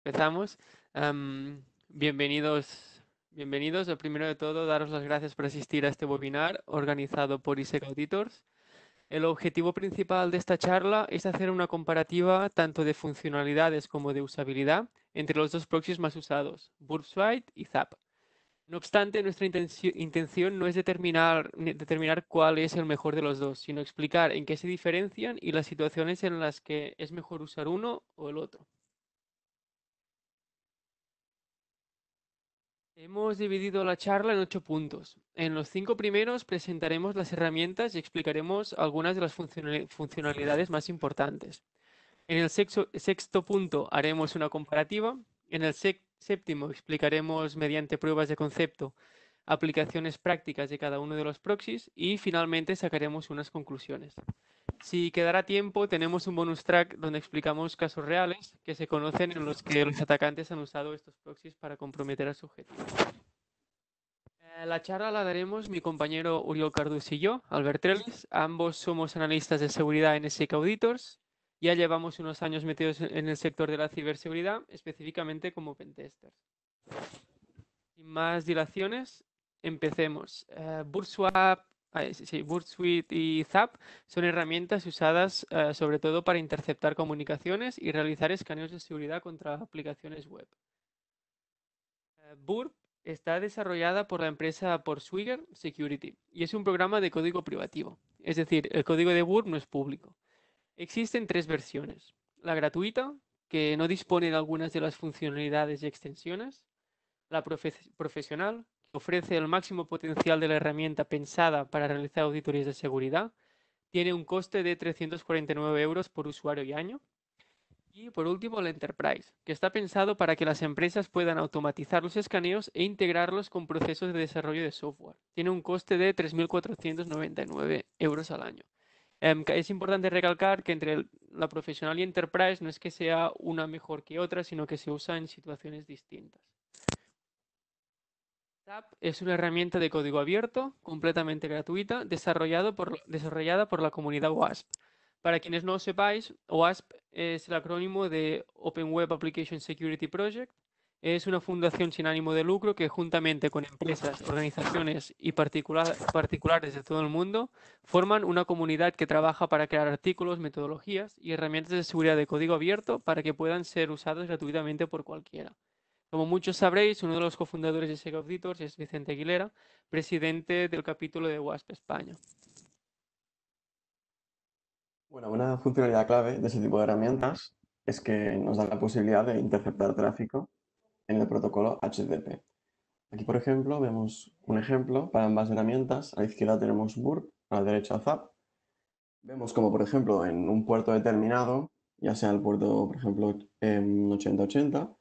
Empezamos. Bienvenidos. Lo primero de todo, daros las gracias por asistir a este webinar organizado por ISEC Auditors. El objetivo principal de esta charla es hacer una comparativa tanto de funcionalidades como de usabilidad entre los dos proxies más usados, Burp Suite y Zap. No obstante, nuestra intención no es determinar cuál es el mejor de los dos, sino explicar en qué se diferencian y las situaciones en las que es mejor usar uno o el otro. Hemos dividido la charla en 8 puntos. En los 5 primeros presentaremos las herramientas y explicaremos algunas de las funcionalidades más importantes. En el sexto punto haremos una comparativa. En el séptimo explicaremos mediante pruebas de concepto aplicaciones prácticas de cada uno de los proxies y finalmente sacaremos unas conclusiones. Si quedará tiempo, tenemos un bonus track donde explicamos casos reales que se conocen en los que los atacantes han usado estos proxies para comprometer a su objetivo. La charla la daremos mi compañero Uriol Cardús y yo, Albert Trellis. Ambos somos analistas de seguridad en SEC Auditors. Ya llevamos unos años metidos en el sector de la ciberseguridad, específicamente como pentesters. Sin más dilaciones, empecemos. Burp Suite y Zap son herramientas usadas sobre todo para interceptar comunicaciones y realizar escaneos de seguridad contra aplicaciones web. Burp está desarrollada por la empresa Portswigger Security y es un programa de código privativo. Es decir, el código de Burp no es público. Existen 3 versiones. La gratuita, que no dispone de algunas de las funcionalidades y extensiones. La profesional, que ofrece el máximo potencial de la herramienta pensada para realizar auditorías de seguridad. Tiene un coste de 349 euros por usuario y año. Y por último, el Enterprise, que está pensado para que las empresas puedan automatizar los escaneos e integrarlos con procesos de desarrollo de software. Tiene un coste de 3.499 euros al año. Es importante recalcar que entre la profesional y Enterprise no es que sea una mejor que otra, sino que se usa en situaciones distintas. Zap es una herramienta de código abierto, completamente gratuita, desarrollada por la comunidad OWASP. Para quienes no lo sepáis, OWASP es el acrónimo de Open Web Application Security Project. Es una fundación sin ánimo de lucro que juntamente con empresas, organizaciones y particulares de todo el mundo forman una comunidad que trabaja para crear artículos, metodologías y herramientas de seguridad de código abierto para que puedan ser usados gratuitamente por cualquiera. Como muchos sabréis, uno de los cofundadores de SEC Auditors es Vicente Aguilera, presidente del capítulo de WASP España. Bueno, una funcionalidad clave de ese tipo de herramientas es que nos da la posibilidad de interceptar tráfico en el protocolo HTTP. Aquí, por ejemplo, vemos un ejemplo para ambas herramientas. A la izquierda tenemos Burp, a la derecha Zap. Vemos como, por ejemplo, en un puerto determinado, ya sea el puerto, por ejemplo, 8080,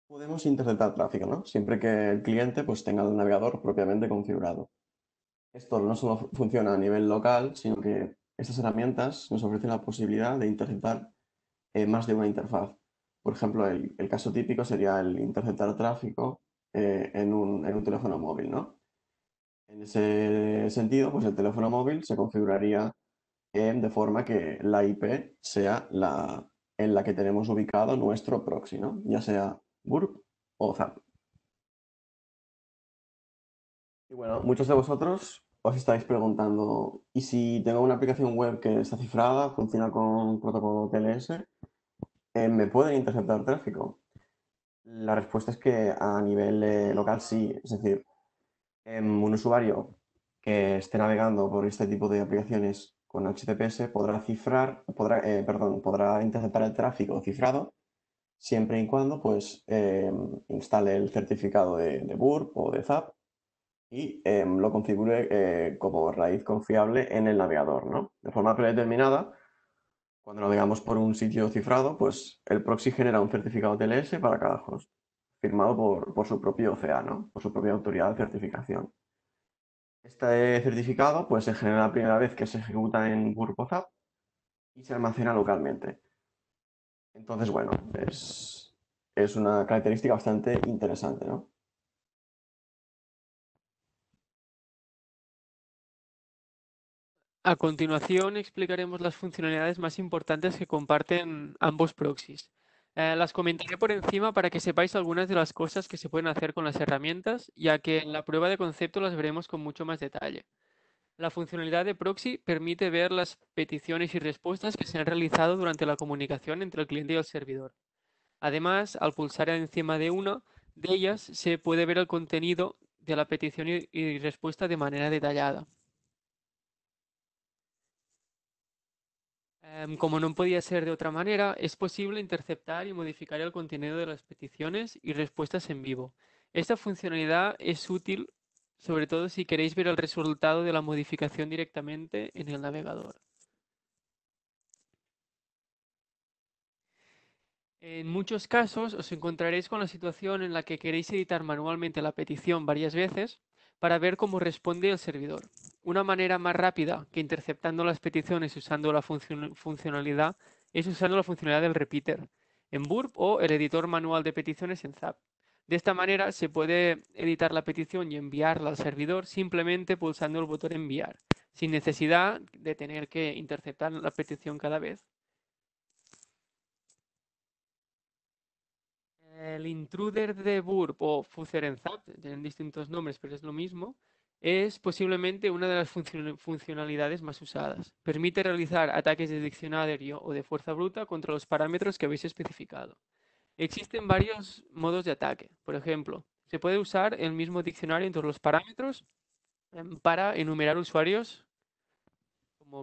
podemos interceptar tráfico, ¿no? Siempre que el cliente pues, tenga el navegador propiamente configurado. Esto no solo funciona a nivel local, sino que estas herramientas nos ofrecen la posibilidad de interceptar más de una interfaz. Por ejemplo, el caso típico sería el interceptar tráfico en un teléfono móvil, ¿no? En ese sentido, pues el teléfono móvil se configuraría de forma que la IP sea la en la que tenemos ubicado nuestro proxy, ¿no? Ya sea Burp o Zap. Y bueno, muchos de vosotros os estáis preguntando, ¿y si tengo una aplicación web que está cifrada, funciona con protocolo TLS, me pueden interceptar tráfico? La respuesta es que a nivel local sí, es decir, un usuario que esté navegando por este tipo de aplicaciones con HTTPS podrá interceptar el tráfico cifrado siempre y cuando pues instale el certificado de Burp o de Zap y lo configure como raíz confiable en el navegador, ¿no? De forma predeterminada, cuando navegamos por un sitio cifrado, pues el proxy genera un certificado TLS para cada host, firmado por su propio OCA, ¿no? Por su propia autoridad de certificación. Este certificado pues, se genera la primera vez que se ejecuta en WordPress y se almacena localmente. Entonces, bueno, es una característica bastante interesante, ¿no? A continuación explicaremos las funcionalidades más importantes que comparten ambos proxies. Las comentaré por encima para que sepáis algunas de las cosas que se pueden hacer con las herramientas, ya que en la prueba de concepto las veremos con mucho más detalle. La funcionalidad de proxy permite ver las peticiones y respuestas que se han realizado durante la comunicación entre el cliente y el servidor. Además, al pulsar encima de una de ellas, se puede ver el contenido de la petición y respuesta de manera detallada. Como no podía ser de otra manera, es posible interceptar y modificar el contenido de las peticiones y respuestas en vivo. Esta funcionalidad es útil sobre todo si queréis ver el resultado de la modificación directamente en el navegador. En muchos casos os encontraréis con la situación en la que queréis editar manualmente la petición varias veces para ver cómo responde el servidor. Una manera más rápida que interceptando las peticiones usando la funcionalidad es usando la funcionalidad del repeater en Burp o el editor manual de peticiones en Zap. De esta manera se puede editar la petición y enviarla al servidor simplemente pulsando el botón enviar, sin necesidad de tener que interceptar la petición cada vez. El intruder de Burp o Fuzzer en Zap, tienen distintos nombres, pero es lo mismo, es posiblemente una de las funcionalidades más usadas. Permite realizar ataques de diccionario o de fuerza bruta contra los parámetros que habéis especificado. Existen varios modos de ataque. Por ejemplo, se puede usar el mismo diccionario entre los parámetros para enumerar usuarios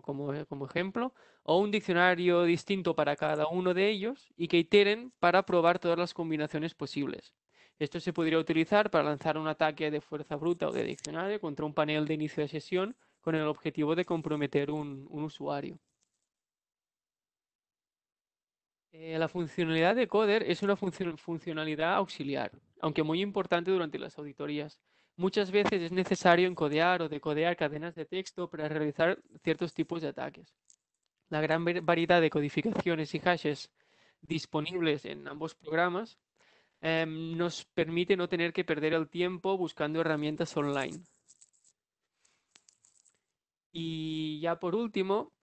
como ejemplo, o un diccionario distinto para cada uno de ellos y que iteren para probar todas las combinaciones posibles. Esto se podría utilizar para lanzar un ataque de fuerza bruta o de diccionario contra un panel de inicio de sesión con el objetivo de comprometer un usuario. La funcionalidad de Coder es una funcionalidad auxiliar, aunque muy importante durante las auditorías. Muchas veces es necesario encodear o decodear cadenas de texto para realizar ciertos tipos de ataques. La gran variedad de codificaciones y hashes disponibles en ambos programas nos permite no tener que perder el tiempo buscando herramientas online. Y ya por último,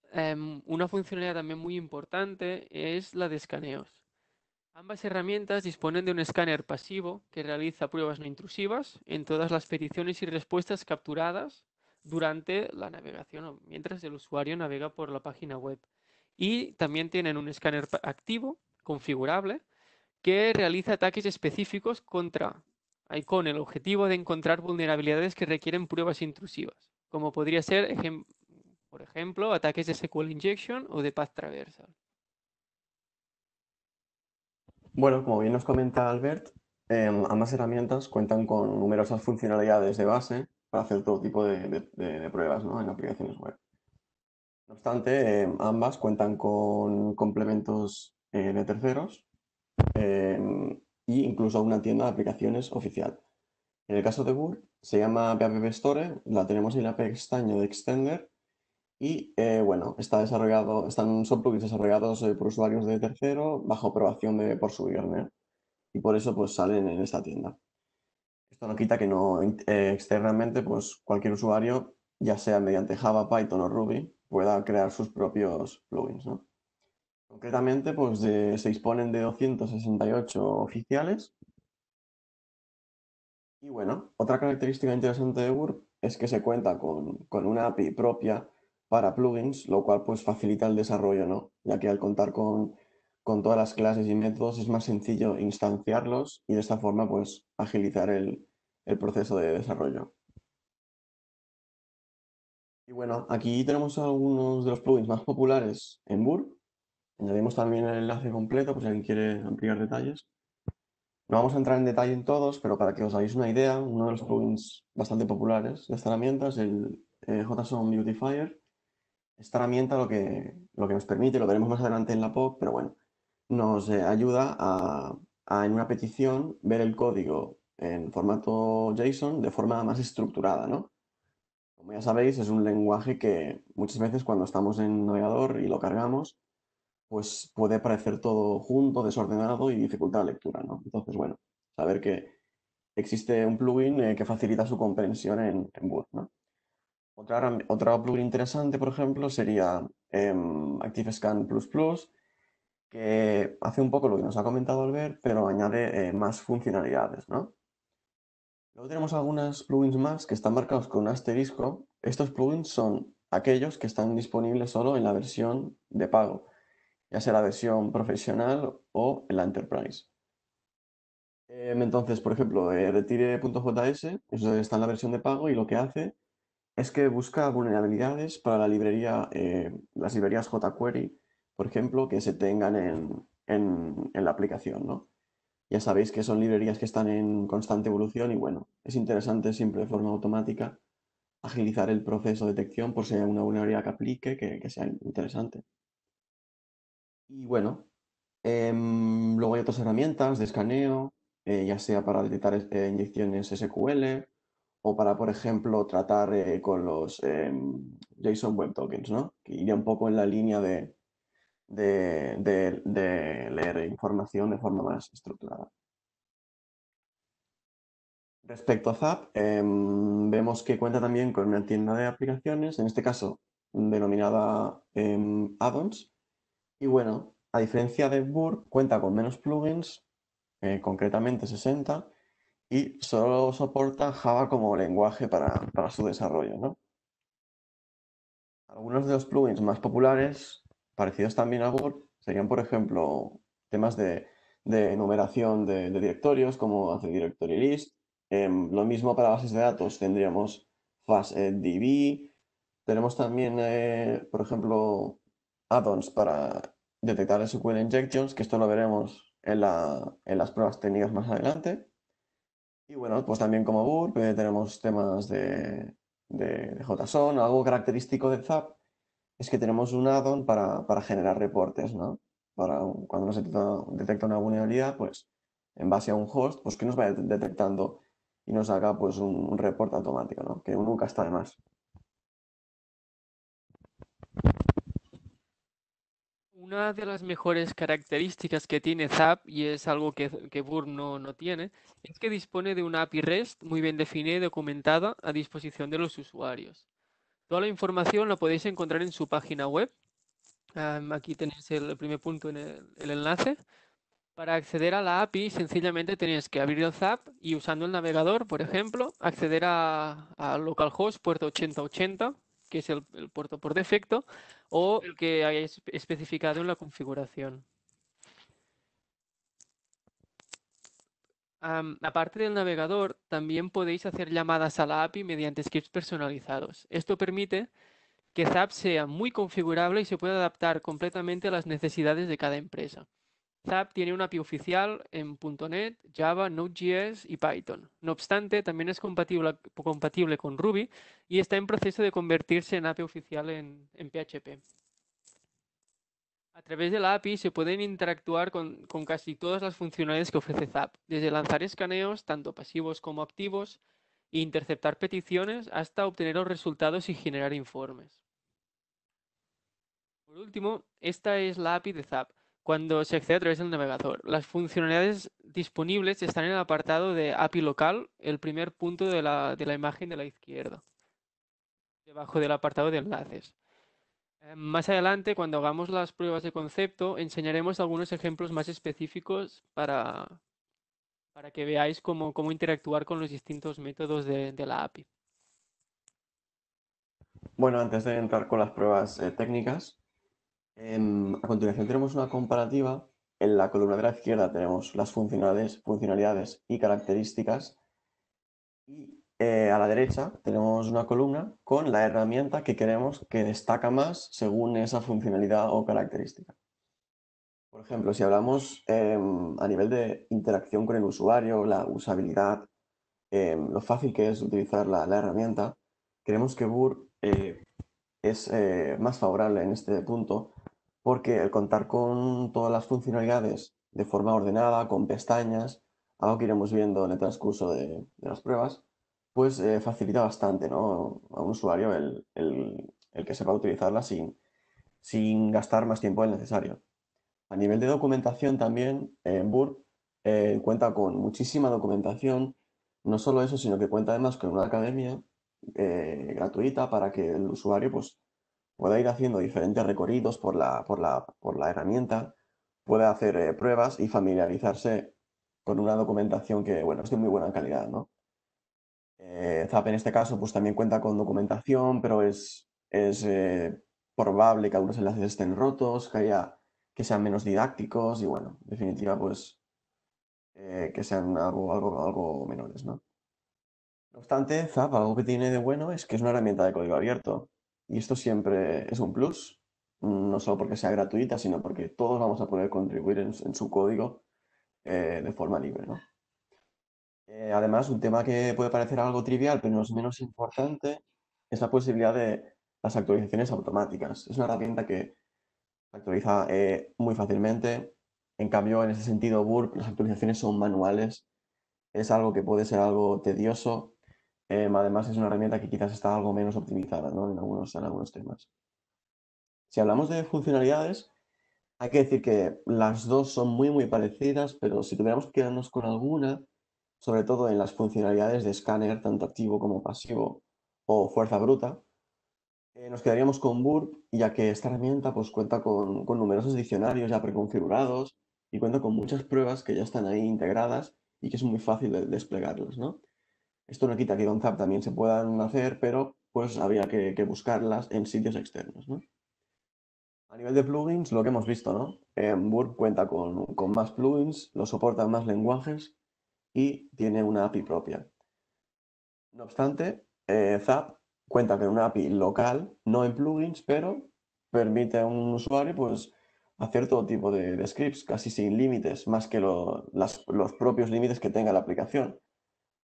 una funcionalidad también muy importante es la de escaneos. Ambas herramientas disponen de un escáner pasivo que realiza pruebas no intrusivas en todas las peticiones y respuestas capturadas durante la navegación o mientras el usuario navega por la página web. Y también tienen un escáner activo, configurable, que realiza ataques específicos con el objetivo de encontrar vulnerabilidades que requieren pruebas intrusivas, como podría ser, por ejemplo, ataques de SQL injection o de path traversal. Bueno, como bien nos comenta Albert, ambas herramientas cuentan con numerosas funcionalidades de base para hacer todo tipo de pruebas, ¿no? En aplicaciones web. No obstante, ambas cuentan con complementos de terceros e incluso una tienda de aplicaciones oficial. En el caso de Burp, se llama App Store, la tenemos en la pestaña de Extender y bueno, son plugins desarrollados por usuarios de tercero bajo aprobación por su kernel y por eso pues salen en esta tienda. Esto no quita que no externamente pues cualquier usuario, ya sea mediante Java, Python o Ruby, pueda crear sus propios plugins, ¿no? Concretamente, pues se disponen de 268 oficiales. Y bueno, otra característica interesante de Burp es que se cuenta con una API propia para plugins, lo cual pues facilita el desarrollo, ¿no? Ya que al contar con todas las clases y métodos es más sencillo instanciarlos y de esta forma pues agilizar el proceso de desarrollo. Y bueno, aquí tenemos algunos de los plugins más populares en Burp. Añadimos también el enlace completo por si alguien quiere ampliar detalles. No vamos a entrar en detalle en todos, pero para que os hagáis una idea, uno de los plugins bastante populares de esta herramienta es el JSON Beautifier. Esta herramienta lo que nos permite, lo veremos más adelante en la POC, pero bueno, nos ayuda en una petición ver el código en formato JSON de forma más estructurada, ¿no? Como ya sabéis, es un lenguaje que muchas veces cuando estamos en navegador y lo cargamos, pues puede parecer todo junto, desordenado y dificulta la lectura, ¿no? Entonces, bueno, saber que existe un plugin que facilita su comprensión en Word, ¿no? Otro plugin interesante, por ejemplo, sería ActiveScan++, que hace un poco lo que nos ha comentado Albert, pero añade más funcionalidades, ¿no? Luego tenemos algunas plugins más que están marcados con un asterisco. Estos plugins son aquellos que están disponibles solo en la versión de pago, ya sea la versión profesional o en la Enterprise. Entonces, por ejemplo, retire.js, eso está en la versión de pago y lo que hace es que busca vulnerabilidades para la librería, las librerías jQuery, por ejemplo, que se tengan en la aplicación, ¿no? Ya sabéis que son librerías que están en constante evolución y bueno, es interesante siempre de forma automática agilizar el proceso de detección por si hay una vulnerabilidad que aplique que sea interesante. Y bueno, luego hay otras herramientas de escaneo, ya sea para detectar inyecciones SQL o para, por ejemplo, tratar con los JSON Web Tokens, ¿no? Que iría un poco en la línea de leer información de forma más estructurada. Respecto a Zap, vemos que cuenta también con una tienda de aplicaciones, en este caso denominada Addons. Y bueno, a diferencia de Burp, cuenta con menos plugins, concretamente 60, y solo soporta Java como lenguaje para su desarrollo, ¿no? Algunos de los plugins más populares, parecidos también a Burp, serían, por ejemplo, temas de enumeración de directorios, como hace Directory List. Lo mismo para bases de datos, tendríamos FastDB. Tenemos también, por ejemplo, add-ons para detectar SQL injections, que esto lo veremos en las pruebas técnicas más adelante. Y bueno, pues también como Burp tenemos temas de JSON. Algo característico de Zap es que tenemos un add-on para generar reportes, ¿no? Cuando nos detecta una vulnerabilidad, pues en base a un host, pues que nos vaya detectando y nos haga pues un reporte automático, ¿no? Que nunca está de más. Una de las mejores características que tiene Zap, y es algo que Burp no tiene, es que dispone de una API REST muy bien definida y documentada a disposición de los usuarios. Toda la información la podéis encontrar en su página web. Aquí tenéis el primer punto en el enlace. Para acceder a la API, sencillamente tenéis que abrir el Zap y usando el navegador, por ejemplo, acceder a localhost puerto 8080, que es el puerto por defecto, o el que hayáis especificado en la configuración. Aparte del navegador, también podéis hacer llamadas a la API mediante scripts personalizados. Esto permite que Zap sea muy configurable y se pueda adaptar completamente a las necesidades de cada empresa. Zap tiene una API oficial en .NET, Java, Node.js y Python. No obstante, también es compatible con Ruby y está en proceso de convertirse en API oficial en PHP. A través de la API se pueden interactuar con casi todas las funcionalidades que ofrece Zap, desde lanzar escaneos, tanto pasivos como activos, e interceptar peticiones, hasta obtener los resultados y generar informes. Por último, esta es la API de Zap, cuando se accede a través del navegador. Las funcionalidades disponibles están en el apartado de API local, el primer punto de la imagen de la izquierda, debajo del apartado de enlaces. Más adelante, cuando hagamos las pruebas de concepto, enseñaremos algunos ejemplos más específicos para que veáis cómo interactuar con los distintos métodos de la API. Bueno, antes de entrar con las pruebas técnicas, a continuación tenemos una comparativa. En la columna de la izquierda tenemos las funcionalidades y características. Y a la derecha tenemos una columna con la herramienta que queremos que destaca más según esa funcionalidad o característica. Por ejemplo, si hablamos a nivel de interacción con el usuario, la usabilidad, lo fácil que es utilizar la herramienta, creemos que Burp es más favorable en este punto porque el contar con todas las funcionalidades de forma ordenada, con pestañas, algo que iremos viendo en el transcurso de las pruebas, pues facilita bastante, ¿no? A un usuario el que sepa utilizarla sin gastar más tiempo del necesario. A nivel de documentación también, Burp cuenta con muchísima documentación. No solo eso, sino que cuenta además con una academia gratuita para que el usuario pues, pueda ir haciendo diferentes recorridos por la herramienta, puede hacer pruebas y familiarizarse con una documentación que, bueno, es de muy buena calidad, ¿no? Zap en este caso pues también cuenta con documentación, pero es probable que algunos enlaces estén rotos, que sean menos didácticos y bueno, en definitiva pues que sean algo menores, ¿no? No obstante, Zap algo que tiene de bueno es que es una herramienta de código abierto y esto siempre es un plus, no solo porque sea gratuita, sino porque todos vamos a poder contribuir en su código de forma libre, ¿no? Además, un tema que puede parecer algo trivial, pero no es menos importante, es la posibilidad de las actualizaciones automáticas. Es una herramienta que actualiza muy fácilmente. En cambio, en ese sentido, Burp, las actualizaciones son manuales. Es algo que puede ser algo tedioso. Además, es una herramienta que quizás está algo menos optimizada, ¿no? En algunos temas. Si hablamos de funcionalidades, hay que decir que las dos son muy parecidas, pero si tuviéramos que quedarnos con alguna, sobre todo en las funcionalidades de escáner, tanto activo como pasivo o fuerza bruta, nos quedaríamos con Burp, ya que esta herramienta pues, cuenta con numerosos diccionarios ya preconfigurados y cuenta con muchas pruebas que ya están ahí integradas y que es muy fácil de desplegarlas, ¿no? Esto no quita que con Zap también se puedan hacer, pero pues habría que buscarlas en sitios externos, ¿no? A nivel de plugins, lo que hemos visto, ¿no? Burp cuenta con más plugins, lo soportan más lenguajes y tiene una API propia. No obstante, Zap cuenta con una API local, no en plugins, pero permite a un usuario pues, hacer todo tipo de scripts, casi sin límites, más que los propios límites que tenga la aplicación.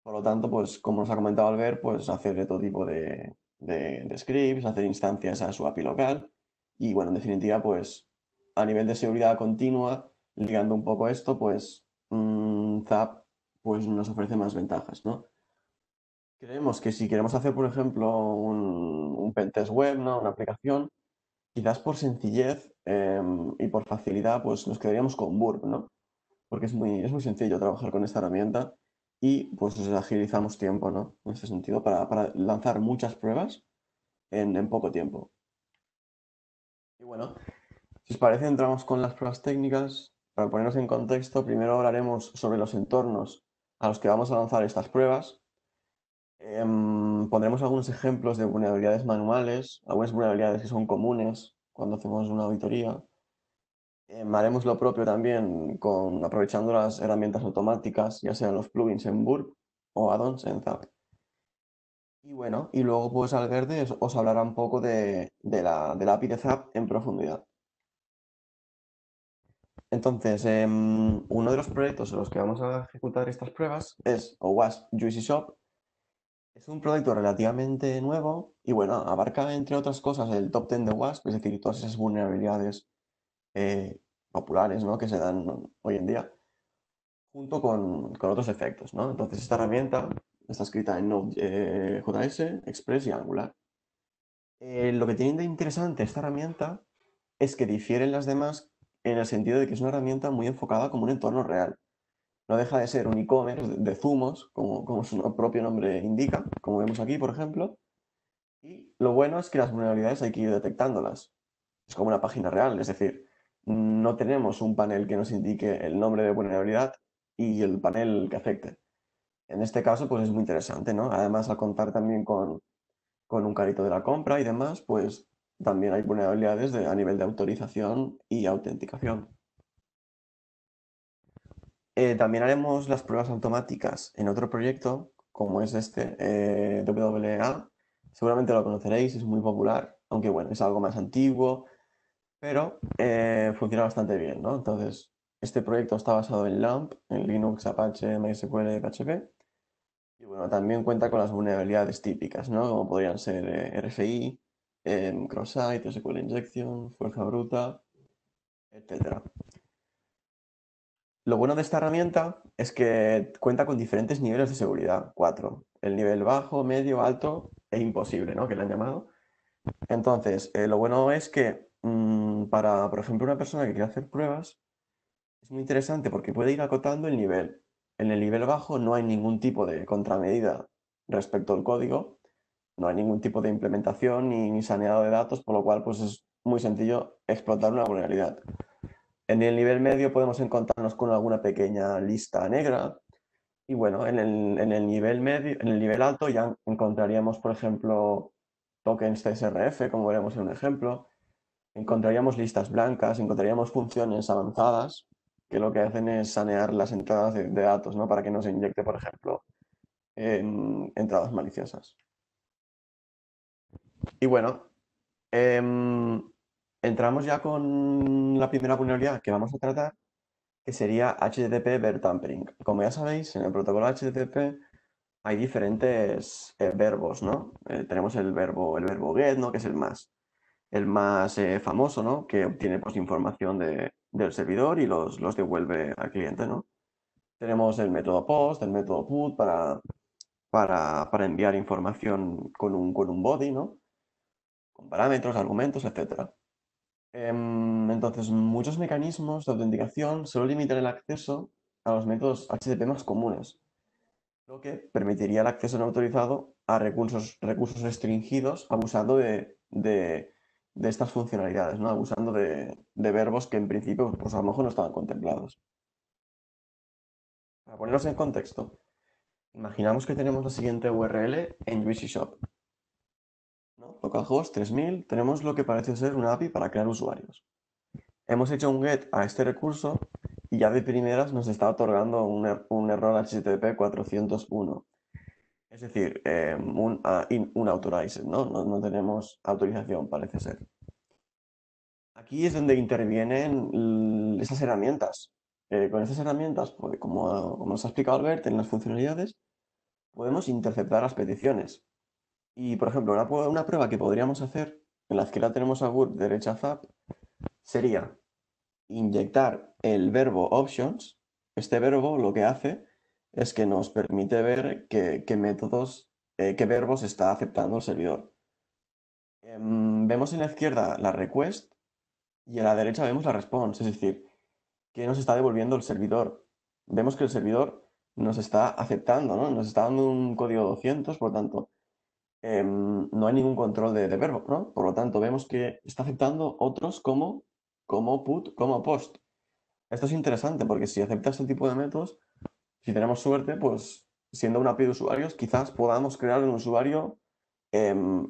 Por lo tanto, pues como nos ha comentado Albert, pues hacer de todo tipo de scripts, hacer instancias a su API local y bueno, en definitiva, pues a nivel de seguridad continua, ligando un poco esto, pues Zap pues nos ofrece más ventajas, ¿no? Creemos que si queremos hacer, por ejemplo, un pentest web, ¿no? Una aplicación, quizás por sencillez y por facilidad, pues nos quedaríamos con Burp, ¿no? Porque es muy sencillo trabajar con esta herramienta y pues agilizamos tiempo, ¿no? En este sentido, para lanzar muchas pruebas en poco tiempo. Y bueno, si os parece, entramos con las pruebas técnicas. Para ponernos en contexto, primero hablaremos sobre los entornos a los que vamos a lanzar estas pruebas. Pondremos algunos ejemplos de vulnerabilidades manuales, algunas vulnerabilidades que son comunes cuando hacemos una auditoría. Haremos lo propio también aprovechando las herramientas automáticas, ya sean los plugins en Burp o add-ons en Zap. Y bueno, y luego pues Alverde os hablará un poco de la API de Zap en profundidad. Entonces, uno de los proyectos en los que vamos a ejecutar estas pruebas es OWASP Juicy Shop. Es un proyecto relativamente nuevo y bueno, abarca entre otras cosas el top 10 de WASP, es decir, todas esas vulnerabilidades eh, populares, ¿no? Que se dan hoy en día, junto con otros efectos, ¿no? Entonces, esta herramienta está escrita en Node.js, Express y Angular. Lo que tiene de interesante esta herramienta es que difieren las demás en el sentido de que es una herramienta muy enfocada como un entorno real. No deja de ser un e-commerce de zumos, como su propio nombre indica, como vemos aquí, por ejemplo. Y lo bueno es que las vulnerabilidades hay que ir detectándolas. Es como una página real, es decir, no tenemos un panel que nos indique el nombre de vulnerabilidad y el panel que afecte. En este caso, pues es muy interesante, ¿no? Además, al contar también con un carrito de la compra y demás, pues también hay vulnerabilidades a nivel de autorización y autenticación. También haremos las pruebas automáticas en otro proyecto, como es este, WA. Seguramente lo conoceréis, es muy popular, aunque bueno, es algo más antiguo, pero funciona bastante bien, ¿no? Entonces, este proyecto está basado en LAMP, en Linux, Apache, MySQL, PHP, y bueno, también cuenta con las vulnerabilidades típicas, ¿no? Como podrían ser RFI, cross-site, SQL injection, fuerza bruta, etcétera. Lo bueno de esta herramienta es que cuenta con diferentes niveles de seguridad, cuatro. El nivel bajo, medio, alto e imposible, ¿no? Que le han llamado. Entonces, lo bueno es que para, por ejemplo, una persona que quiere hacer pruebas, es muy interesante porque puede ir acotando el nivel. En el nivel bajo no hay ningún tipo de contramedida respecto al código, no hay ningún tipo de implementación ni saneado de datos, por lo cual pues es muy sencillo explotar una vulnerabilidad. En el nivel medio podemos encontrarnos con alguna pequeña lista negra. Y bueno, en el nivel medio, en el nivel alto ya encontraríamos, por ejemplo, tokens CSRF, como veremos en un ejemplo. Encontraríamos listas blancas, encontraríamos funciones avanzadas que lo que hacen es sanear las entradas de datos, ¿no? Para que no se inyecte, por ejemplo, en entradas maliciosas. Y bueno, em, entramos ya con la primera vulnerabilidad que vamos a tratar, que sería HTTP Verb Tampering. Como ya sabéis, en el protocolo HTTP hay diferentes verbos, ¿no? Tenemos el verbo get, ¿no? Que es el más famoso, ¿no? Que obtiene pues, información del servidor y los devuelve al cliente, ¿no? Tenemos el método post, el método put para enviar información con un body, ¿no? Con parámetros, argumentos, etcétera. Entonces, muchos mecanismos de autenticación solo limitan el acceso a los métodos HTTP más comunes, lo que permitiría el acceso no autorizado a recursos restringidos abusando de estas funcionalidades, ¿no? Abusando de verbos que en principio pues, a lo mejor no estaban contemplados. Para ponernos en contexto, imaginamos que tenemos la siguiente URL en Juicy Shop, ¿no? Localhost 3000, tenemos lo que parece ser una API para crear usuarios. Hemos hecho un get a este recurso y ya de primeras nos está otorgando un error HTTP 401. Es decir, un unauthorized, ¿no? No tenemos autorización, parece ser. Aquí es donde intervienen esas herramientas. Con estas herramientas, pues, como nos ha explicado Albert en las funcionalidades, podemos interceptar las peticiones. Y, por ejemplo, una prueba que podríamos hacer, en la que la tenemos a Burp derecha Zap, sería inyectar el verbo options. Este verbo lo que hace es que nos permite ver qué métodos, qué verbos está aceptando el servidor. Vemos en la izquierda la request y a la derecha vemos la response, es decir, que nos está devolviendo el servidor. Vemos que el servidor nos está aceptando, ¿no? Nos está dando un código 200, por lo tanto, no hay ningún control de verbo, ¿no? Por lo tanto, vemos que está aceptando otros como put, como post. Esto es interesante porque si acepta este tipo de métodos, si tenemos suerte, pues siendo una API de usuarios, quizás podamos crear un usuario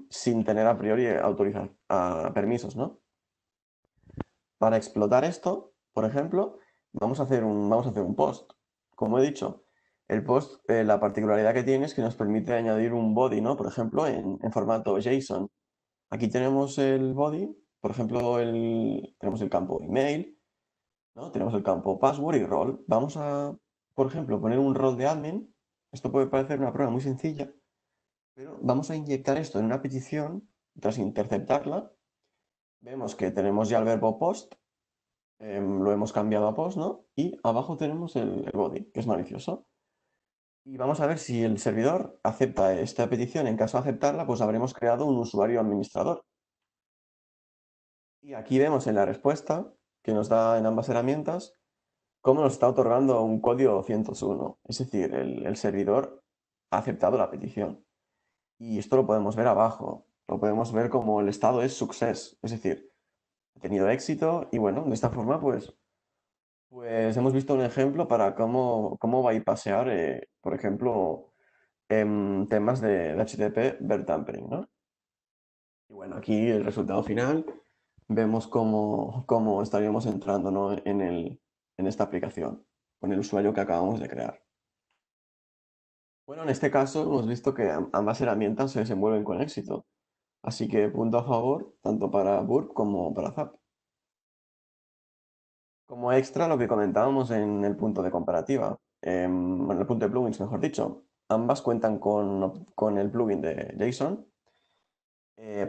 sin tener a priori permisos, ¿no? Para explotar esto, por ejemplo, vamos a hacer un post. Como he dicho, el post, la particularidad que tiene es que nos permite añadir un body, ¿no? Por ejemplo, en formato JSON. Aquí tenemos el body, por ejemplo, tenemos el campo email, ¿no? Tenemos el campo password y role. Vamos a, por ejemplo, poner un rol de admin. Esto puede parecer una prueba muy sencilla, pero vamos a inyectar esto en una petición. Tras interceptarla, vemos que tenemos ya el verbo post, lo hemos cambiado a post, ¿no? Y abajo tenemos el body, que es malicioso. Y vamos a ver si el servidor acepta esta petición. En caso de aceptarla, pues habremos creado un usuario administrador. Y aquí vemos en la respuesta que nos da en ambas herramientas cómo nos está otorgando un código 201. Es decir, el servidor ha aceptado la petición. Y esto lo podemos ver abajo. Lo podemos ver como el estado es success. Es decir, ha tenido éxito y bueno, de esta forma pues hemos visto un ejemplo para cómo bypassear, por ejemplo, temas de HTTP Verb Tampering, ¿no? Y bueno, aquí el resultado final, vemos cómo estaríamos entrando, ¿no? en esta aplicación, con el usuario que acabamos de crear. Bueno, en este caso hemos visto que ambas herramientas se desenvuelven con éxito, así que punto a favor tanto para Burp como para Zap. Como extra, lo que comentábamos en el punto de comparativa, bueno, el punto de plugins, mejor dicho, ambas cuentan con el plugin de JSON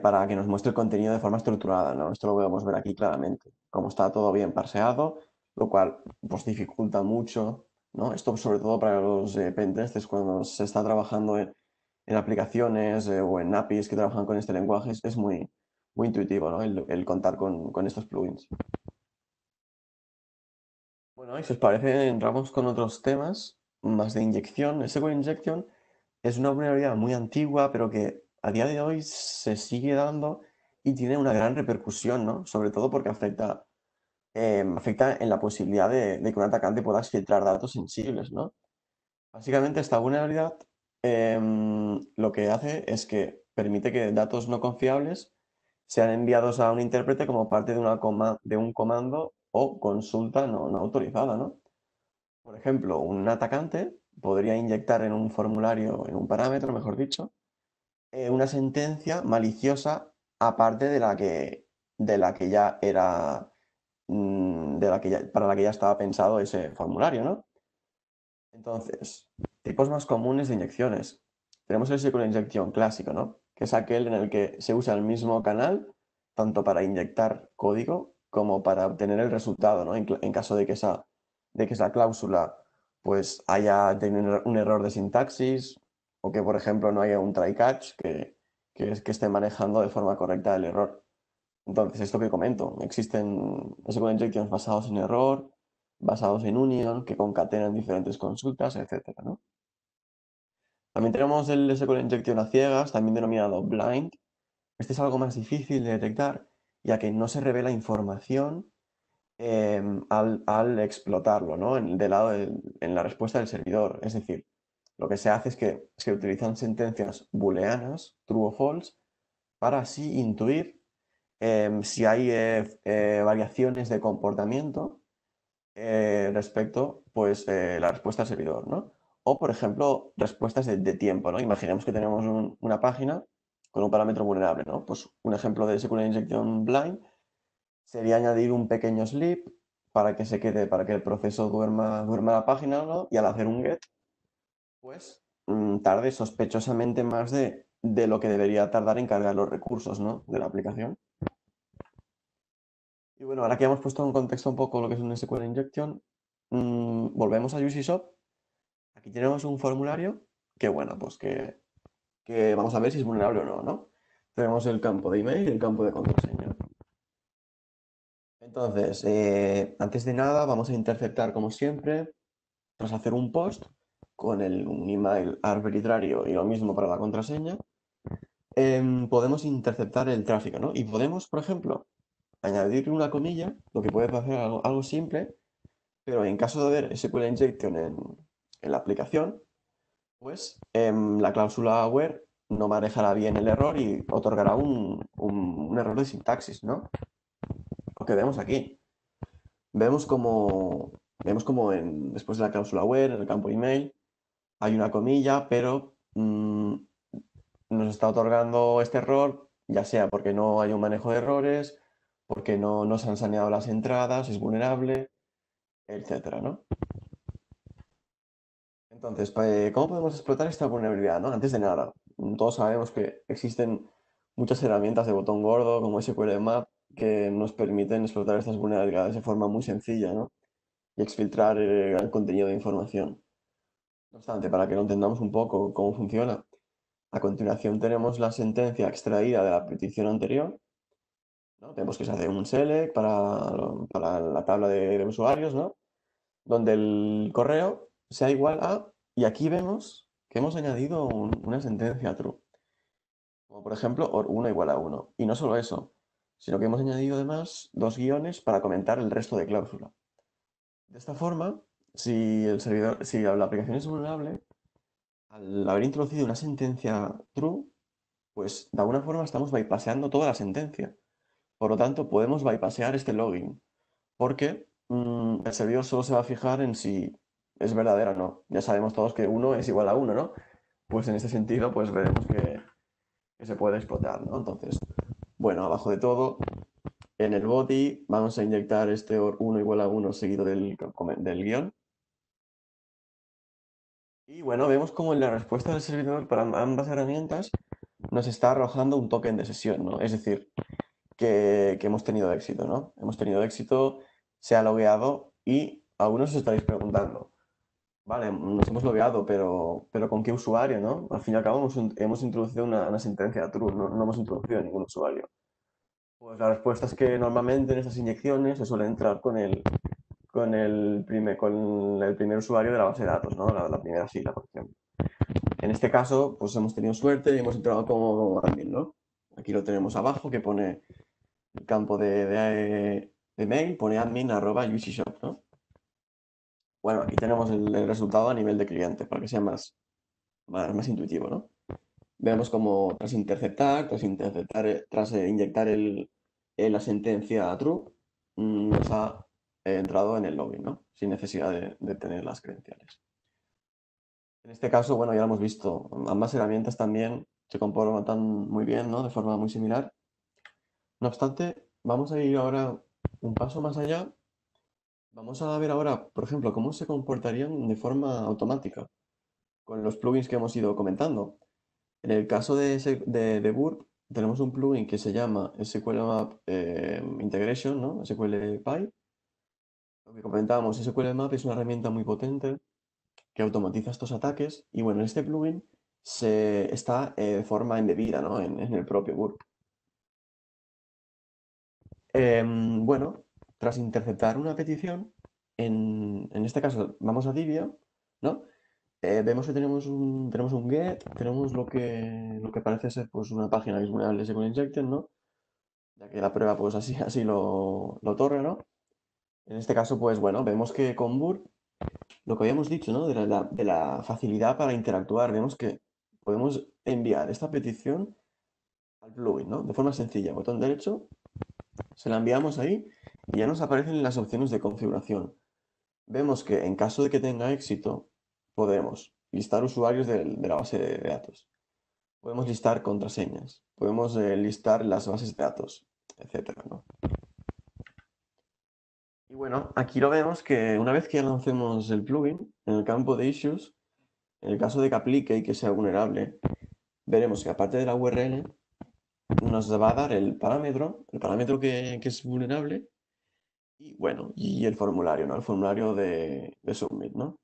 para que nos muestre el contenido de forma estructurada, ¿no? Esto lo podemos ver aquí claramente, como está todo bien parseado, lo cual pues dificulta mucho, ¿no? Esto sobre todo para los pentesters cuando se está trabajando en aplicaciones o en APIs que trabajan con este lenguaje, es muy intuitivo, ¿no? El contar con estos plugins. Bueno, y si os parece, entramos con otros temas más de inyección. El SQL Injection es una vulnerabilidad muy antigua, pero que a día de hoy se sigue dando y tiene una gran repercusión, ¿no? Sobre todo porque afecta afecta en la posibilidad de que un atacante pueda exfiltrar datos sensibles, ¿no? Básicamente esta vulnerabilidad lo que hace es que permite que datos no confiables sean enviados a un intérprete como parte de un comando o consulta no autorizada, ¿no? Por ejemplo, un atacante podría inyectar en un formulario, en un parámetro, mejor dicho, una sentencia maliciosa aparte de la que ya era, para la que ya estaba pensado ese formulario, ¿no? Entonces, tipos más comunes de inyecciones. Tenemos el SQL Injection clásico, ¿no? Que es aquel en el que se usa el mismo canal tanto para inyectar código como para obtener el resultado, ¿no? En caso de que esa cláusula pues haya tenido un error de sintaxis o que, por ejemplo, no haya un try catch que esté manejando de forma correcta el error. Entonces, esto que comento, existen SQL injections basados en error, basados en union, que concatenan diferentes consultas, etcétera, ¿no? También tenemos el SQL injection a ciegas, también denominado blind. Este es algo más difícil de detectar, ya que no se revela información al explotarlo, ¿no? En la respuesta del servidor. Es decir, lo que se hace es que se utilizan sentencias booleanas, true o false, para así intuir si hay variaciones de comportamiento respecto, pues, la respuesta al servidor, ¿no? O, por ejemplo, respuestas de tiempo, ¿no? Imaginemos que tenemos una página con un parámetro vulnerable, ¿no? Pues un ejemplo de SQL Injection Blind sería añadir un pequeño sleep para que se quede, para que el proceso duerma la página, ¿no? Y al hacer un get, pues tarde sospechosamente más de lo que debería tardar en cargar los recursos, ¿no? De la aplicación. Y bueno, ahora que hemos puesto en contexto un poco lo que es un SQL Injection, volvemos a UCSOP. Aquí tenemos un formulario que, bueno, pues que vamos a ver si es vulnerable o no, ¿no? Tenemos el campo de email y el campo de contraseña. Entonces, antes de nada, vamos a interceptar como siempre, tras hacer un post con un email arbitrario y lo mismo para la contraseña, podemos interceptar el tráfico, ¿no? Y podemos, por ejemplo, añadir una comilla, lo que puede parecer algo simple, pero en caso de haber SQL injection en la aplicación, pues la cláusula where no manejará bien el error y otorgará un error de sintaxis, ¿no? Lo que vemos aquí. Vemos como, después de la cláusula where, en el campo email, hay una comilla, pero nos está otorgando este error, ya sea porque no hay un manejo de errores, porque no se han saneado las entradas, es vulnerable, etcétera, ¿no? Entonces, ¿cómo podemos explotar esta vulnerabilidad, ¿no? Antes de nada, todos sabemos que existen muchas herramientas de botón gordo como SQL Map que nos permiten explotar estas vulnerabilidades de forma muy sencilla, ¿no? Y exfiltrar gran contenido de información. No obstante, para que lo entendamos un poco cómo funciona, a continuación tenemos la sentencia extraída de la petición anterior, ¿no? Tenemos que se hace un select para la tabla de usuarios, ¿no? Donde el correo sea igual a, y aquí vemos que hemos añadido una sentencia true, como por ejemplo or1 igual a 1. Y no solo eso, sino que hemos añadido además dos guiones para comentar el resto de cláusula. De esta forma, si la aplicación es vulnerable, al haber introducido una sentencia true, pues de alguna forma estamos bypaseando toda la sentencia. Por lo tanto, podemos bypasear este login, porque el servidor solo se va a fijar en si es verdadera o no. Ya sabemos todos que 1 es igual a 1, ¿no? Pues en este sentido, pues veremos que se puede explotar, ¿no? Entonces, bueno, abajo de todo, en el body vamos a inyectar este or1 igual a 1 seguido del guión. Y bueno, vemos como en la respuesta del servidor para ambas herramientas nos está arrojando un token de sesión, ¿no? Es decir, que hemos tenido éxito, ¿no? Hemos tenido éxito, se ha logueado y algunos os estaréis preguntando, vale, nos hemos logueado, pero ¿con qué usuario, no? Al fin y al cabo hemos introducido una sentencia true, no hemos introducido ningún usuario. Pues la respuesta es que normalmente en estas inyecciones se suele entrar con el primer usuario de la base de datos, ¿no? La primera fila, por ejemplo. En este caso, pues hemos tenido suerte y hemos entrado como admin, ¿no? Aquí lo tenemos abajo que pone el campo de mail, pone admin@UCShop, ¿no? Bueno, aquí tenemos el resultado a nivel de cliente, para que sea más intuitivo, ¿no? Vemos como tras inyectar la sentencia a true, nos ha entrado en el login, ¿no? Sin necesidad de tener las credenciales. En este caso, bueno, ya lo hemos visto, ambas herramientas también se comportan muy bien, ¿no? De forma muy similar. No obstante, vamos a ir ahora un paso más allá. Vamos a ver ahora, por ejemplo, cómo se comportarían de forma automática con los plugins que hemos ido comentando. En el caso de Burp, tenemos un plugin que se llama SQL Map Integration, ¿no? SQL Py. Lo que comentábamos, SQL Map es una herramienta muy potente que automatiza estos ataques. Y bueno, este plugin está de forma embebida, ¿no? En el propio Burp. Bueno, tras interceptar una petición, en este caso vamos a Divia, ¿no? Vemos que tenemos un get, tenemos lo que parece ser pues, una página que es vulnerable a SQL Injection, ¿no? Ya que la prueba pues así lo otorga, ¿no? En este caso, pues bueno, vemos que con Burp, lo que habíamos dicho, ¿no? De la facilidad para interactuar, vemos que podemos enviar esta petición al plugin, ¿no? De forma sencilla, botón derecho, se la enviamos ahí y ya nos aparecen las opciones de configuración. Vemos que en caso de que tenga éxito, podemos listar usuarios de la base de datos. Podemos listar contraseñas, podemos listar las bases de datos, etcétera, ¿no? Y bueno, aquí lo vemos que una vez que ya lancemos el plugin, en el campo de issues, en el caso de que aplique y que sea vulnerable, veremos que aparte de la URL, nos va a dar el parámetro que es vulnerable, y bueno, y el formulario, ¿no? El formulario de submit, ¿no?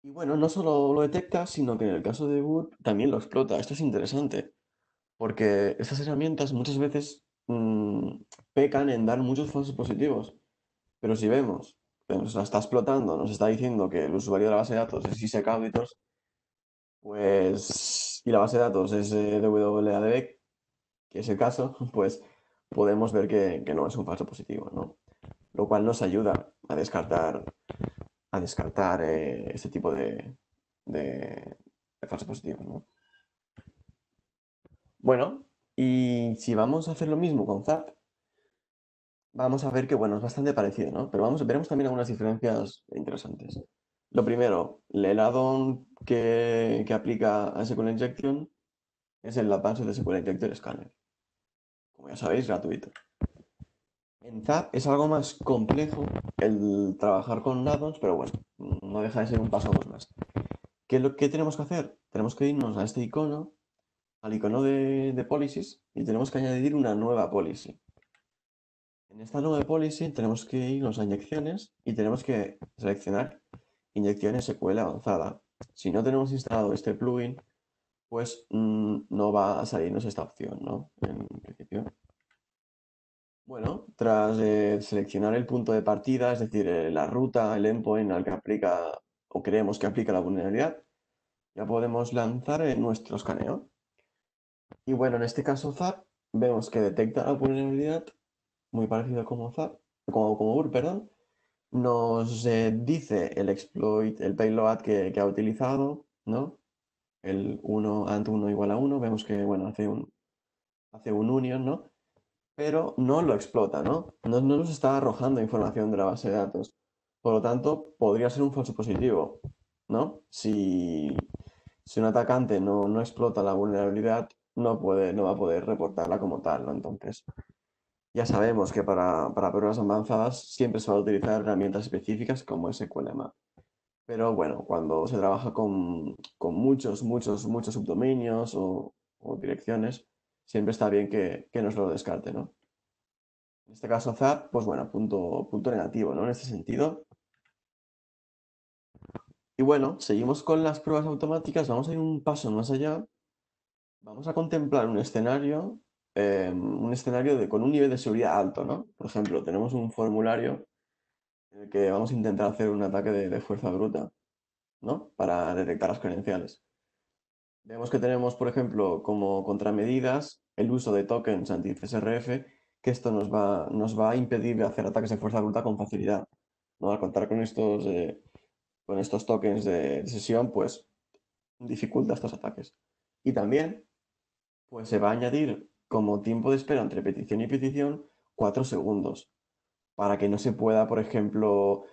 Y bueno, no solo lo detecta, sino que en el caso de Boot también lo explota. Esto es interesante, porque estas herramientas muchas veces pecan en dar muchos falsos positivos. Pero si vemos que nos la está explotando, nos está diciendo que el usuario de la base de datos es Isaac Auditors, pues, y la base de datos es WADB, que es el caso, pues podemos ver que no es un falso positivo, ¿no? Lo cual nos ayuda a descartar este tipo de falsos positivos, ¿no? Bueno, y si vamos a hacer lo mismo con Zap, vamos a ver que, bueno, es bastante parecido, ¿no? Pero veremos también algunas diferencias interesantes. Lo primero, el add-on que aplica a SQL Injection es el Advanced SQL Injector Scanner. Como ya sabéis, gratuito. En Zap es algo más complejo el trabajar con add-ons, pero bueno, no deja de ser un paso más. ¿Qué tenemos que hacer? Tenemos que irnos a este icono, al icono de policies, y tenemos que añadir una nueva policy. En esta nueva policy tenemos que irnos a inyecciones y tenemos que seleccionar inyección SQL avanzada. Si no tenemos instalado este plugin, pues no va a salirnos esta opción, ¿no? En principio. Bueno, tras seleccionar el punto de partida, es decir, la ruta, el endpoint al que aplica o creemos que aplica la vulnerabilidad, ya podemos lanzar nuestro escaneo. Y bueno, en este caso Zap, vemos que detecta la vulnerabilidad, muy parecido como Zap, como UR, perdón. Nos dice el exploit, el payload que ha utilizado, ¿no? El 1 ant1 igual a 1, vemos que, bueno, hace un union, ¿no? Pero no lo explota, ¿no? No nos está arrojando información de la base de datos. Por lo tanto, podría ser un falso positivo, ¿no? Si un atacante no explota la vulnerabilidad, no va a poder reportarla como tal, ¿no? Entonces, ya sabemos que para pruebas avanzadas siempre se va a utilizar herramientas específicas como SQLMap. Pero bueno, cuando se trabaja con muchos subdominios o direcciones, siempre está bien que nos lo descarte, ¿no? En este caso Zap, pues bueno, punto negativo, ¿no? En este sentido. Y bueno, seguimos con las pruebas automáticas, vamos a ir un paso más allá. Vamos a contemplar un escenario con un nivel de seguridad alto, ¿no? Por ejemplo, tenemos un formulario en el que vamos a intentar hacer un ataque de fuerza bruta, ¿no? Para detectar las credenciales. Vemos que tenemos, por ejemplo, como contramedidas el uso de tokens anti-CSRF que esto nos va a impedir hacer ataques de fuerza bruta con facilidad, ¿no? Al contar con estos tokens de sesión, pues dificulta estos ataques. Y también, pues se va a añadir como tiempo de espera entre petición y petición 4 segundos, para que no se pueda, por ejemplo,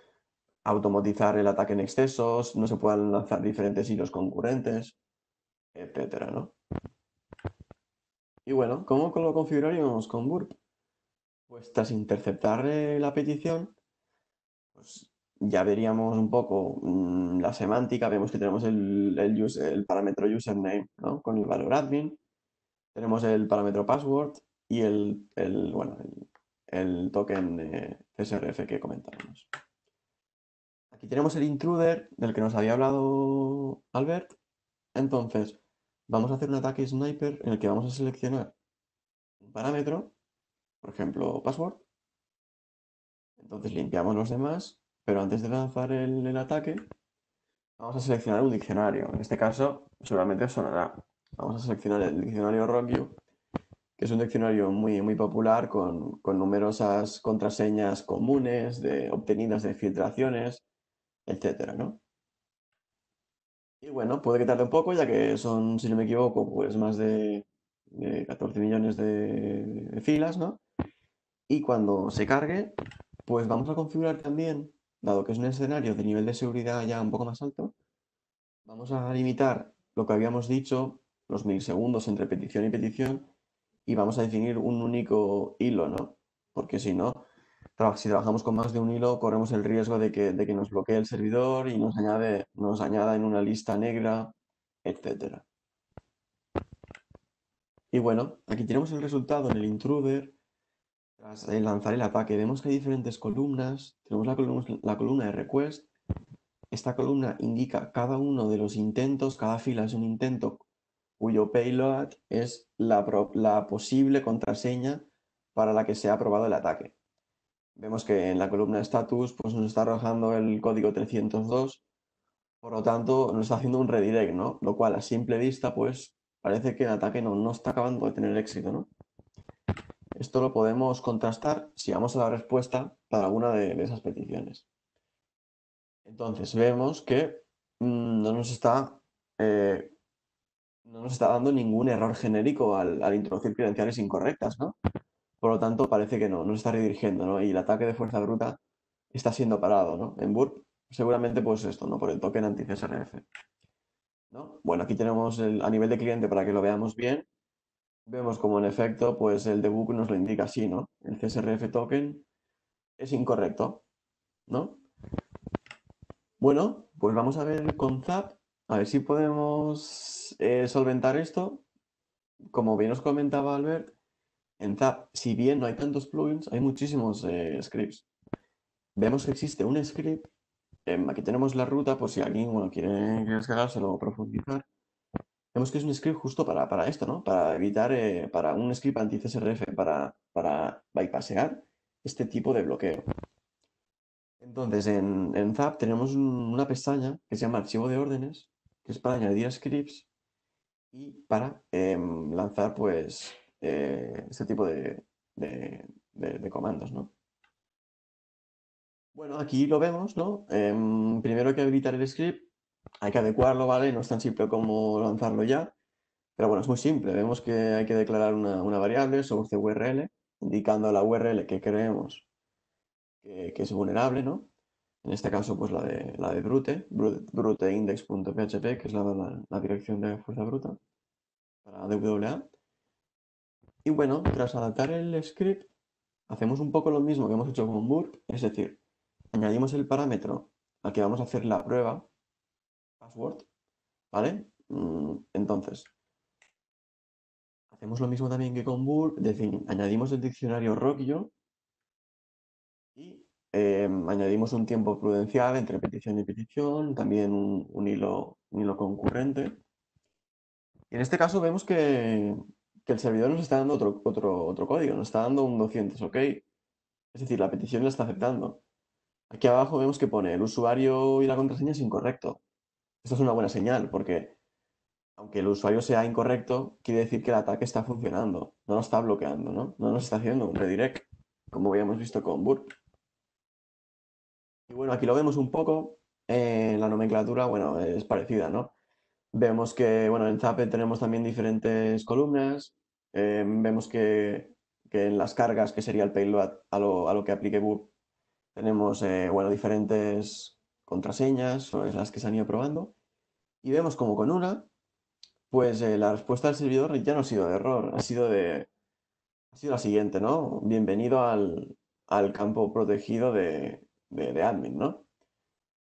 automatizar el ataque en excesos, no se puedan lanzar diferentes hilos concurrentes, etcétera, ¿no? Y bueno, ¿cómo lo configuraríamos con Burp? Pues tras interceptar la petición, pues ya veríamos un poco la semántica, vemos que tenemos el parámetro username, ¿no? Con el valor admin, tenemos el parámetro password y bueno, el token CSRF que comentábamos. Aquí tenemos el intruder del que nos había hablado Albert. Entonces, vamos a hacer un ataque sniper en el que vamos a seleccionar un parámetro, por ejemplo, password. Entonces limpiamos los demás, pero antes de lanzar el ataque, vamos a seleccionar un diccionario. En este caso, seguramente os sonará. Vamos a seleccionar el diccionario Rockview, que es un diccionario muy, muy popular con numerosas contraseñas comunes obtenidas de filtraciones, etcétera, ¿no? Y bueno, puede que tarde un poco, ya que son, si no me equivoco, pues más de 14 millones de filas, ¿no? Y cuando se cargue, pues vamos a configurar también, dado que es un escenario de nivel de seguridad ya un poco más alto, vamos a limitar lo que habíamos dicho, los milisegundos entre petición y petición, y vamos a definir un único hilo, ¿no? Porque si no, si trabajamos con más de un hilo, corremos el riesgo de que nos bloquee el servidor y nos añada en una lista negra, etcétera. Y bueno, aquí tenemos el resultado en el intruder. Tras lanzar el ataque, vemos que hay diferentes columnas. Tenemos la columna de request. Esta columna indica cada uno de los intentos, cada fila es un intento cuyo payload es la posible contraseña para la que se ha aprobado el ataque. Vemos que en la columna status pues nos está arrojando el código 302, por lo tanto nos está haciendo un redirect, ¿no? Lo cual a simple vista pues parece que el ataque no está acabando de tener éxito, ¿no? Esto lo podemos contrastar si vamos a la respuesta para alguna de esas peticiones. Entonces vemos que no nos está, eh, no nos está dando ningún error genérico al introducir credenciales incorrectas, ¿no? Por lo tanto, parece que no nos está redirigiendo, ¿no? Y el ataque de fuerza bruta está siendo parado, ¿no? En Burp, seguramente pues esto, ¿no? Por el token anti-CSRF, ¿no? Bueno, aquí tenemos a nivel de cliente para que lo veamos bien. Vemos como en efecto, pues el debug nos lo indica así, ¿no? El CSRF token es incorrecto, ¿no? Bueno, pues vamos a ver con Zap, a ver si podemos solventar esto. Como bien os comentaba Albert, en Zap, si bien no hay tantos plugins, hay muchísimos scripts. Vemos que existe un script, aquí tenemos la ruta, por si alguien bueno, quiere descargárselo o profundizar. Vemos que es un script justo para esto, ¿no? Para evitar, para un script anti-CSRF, para bypassear este tipo de bloqueo. Entonces, en Zap tenemos una pestaña que se llama archivo de órdenes, que es para añadir scripts y para lanzar, pues, este tipo de comandos, ¿no? Bueno, aquí lo vemos, ¿no? Primero hay que habilitar el script, hay que adecuarlo, ¿vale? No es tan simple como lanzarlo ya, pero bueno, es muy simple. Vemos que hay que declarar una variable, source URL, indicando la URL que creemos que es vulnerable, ¿no? En este caso, pues la de brute.index.php, que es la dirección de fuerza bruta para DWA. Y bueno, tras adaptar el script, hacemos un poco lo mismo que hemos hecho con Burp, es decir, añadimos el parámetro al que vamos a hacer la prueba, password, ¿vale? Entonces, hacemos lo mismo también que con Burp, es decir, añadimos el diccionario Rockio y añadimos un tiempo prudencial entre petición y petición, también un hilo concurrente. Y en este caso vemos que el servidor nos está dando otro código, nos está dando un 200, ¿ok? Es decir, la petición la está aceptando. Aquí abajo vemos que pone el usuario y la contraseña es incorrecto. Esto es una buena señal porque Aunque el usuario sea incorrecto, quiere decir que el ataque está funcionando, no lo está bloqueando, ¿no? No nos está haciendo un redirect, como habíamos visto con Burp. Y bueno, aquí lo vemos un poco, la nomenclatura, bueno, es parecida, ¿no? Vemos que, bueno, en Zapier tenemos también diferentes columnas, vemos que en las cargas, que sería el payload a lo que aplique Burp, tenemos, bueno, diferentes contraseñas, son las que se han ido probando, y vemos como con una, pues la respuesta del servidor ya no ha sido de error, ha sido la siguiente, ¿no? Bienvenido al campo protegido de admin, ¿no?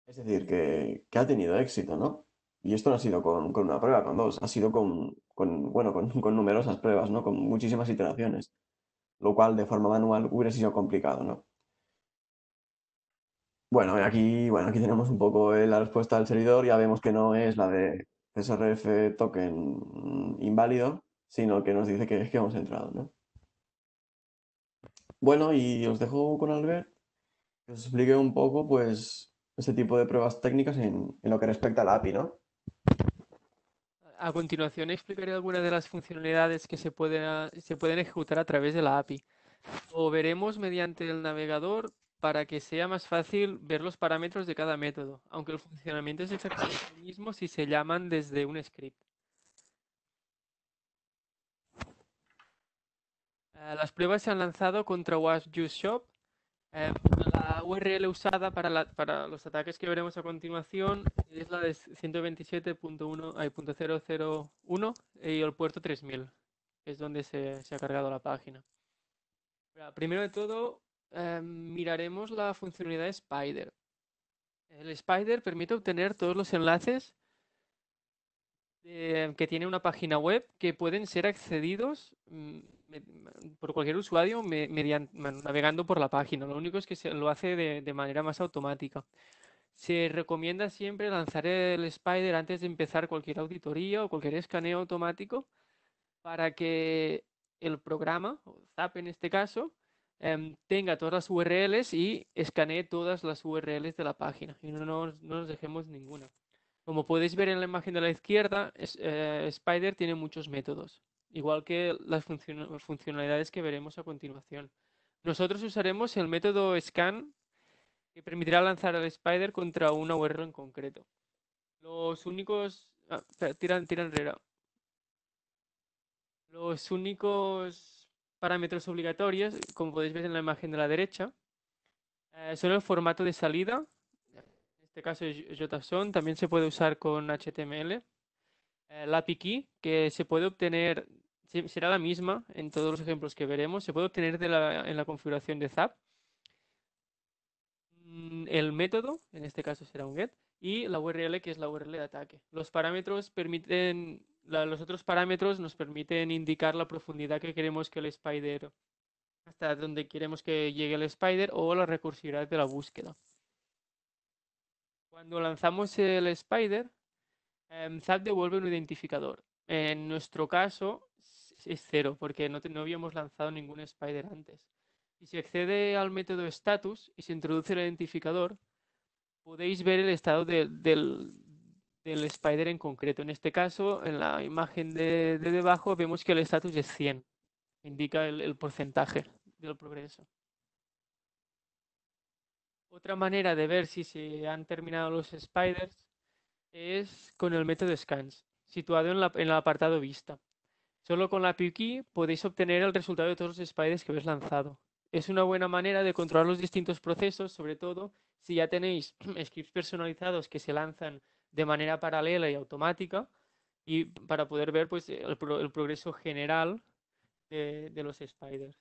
Es decir, que ha tenido éxito, ¿no? Y esto no ha sido con una prueba, con dos, ha sido bueno, con numerosas pruebas, ¿no? Con muchísimas iteraciones, lo cual de forma manual hubiera sido complicado, ¿no? Bueno, aquí tenemos un poco la respuesta del servidor, ya vemos que no es la de CSRF token inválido, sino que nos dice que es que hemos entrado, ¿no? Bueno, y os dejo con Albert, que os explique un poco, pues, este tipo de pruebas técnicas en lo que respecta a la API, ¿no? A continuación explicaré algunas de las funcionalidades que se pueden ejecutar a través de la API. Lo veremos mediante el navegador para que sea más fácil ver los parámetros de cada método, aunque el funcionamiento es exactamente el mismo si se llaman desde un script. Las pruebas se han lanzado contra Was Use Shop. Eh, la URL usada para los ataques que veremos a continuación es la de 127.1.001 y el puerto 3000, que es donde se ha cargado la página. Primero de todo, miraremos la funcionalidad Spider. El Spider permite obtener todos los enlaces que tiene una página web que pueden ser accedidos por cualquier usuario navegando por la página. Lo único es que se lo hace de manera más automática. Se recomienda siempre lanzar el Spider antes de empezar cualquier auditoría o cualquier escaneo automático para que el programa, o Zap en este caso, tenga todas las URLs y escanee todas las URLs de la página y no nos dejemos ninguna. Como podéis ver en la imagen de la izquierda, Spider tiene muchos métodos, igual que las funcionalidades que veremos a continuación. Nosotros usaremos el método scan, que permitirá lanzar al Spider contra una URL en concreto. Los únicos... espera, tira enrere. Los únicos parámetros obligatorios, como podéis ver en la imagen de la derecha, son el formato de salida. En este caso es JSON, también se puede usar con HTML. La API key, que se puede obtener, será la misma en todos los ejemplos que veremos, se puede obtener en la configuración de Zap. El método, en este caso será un get, y la URL, que es la URL de ataque. Los parámetros permiten, los otros parámetros nos permiten indicar la profundidad que queremos que el spider, hasta donde queremos que llegue el spider, o la recursividad de la búsqueda. Cuando lanzamos el spider, Zap devuelve un identificador. En nuestro caso es 0, porque no habíamos lanzado ningún spider antes. Y si accede al método status y se introduce el identificador, podéis ver el estado del spider en concreto. En este caso, en la imagen de debajo, vemos que el status es 100. Indica el porcentaje del progreso. Otra manera de ver si se han terminado los spiders es con el método scans, situado en el apartado vista. Solo con la API key podéis obtener el resultado de todos los spiders que habéis lanzado. Es una buena manera de controlar los distintos procesos, sobre todo si ya tenéis scripts personalizados que se lanzan de manera paralela y automática, y para poder ver pues, el progreso general de los spiders.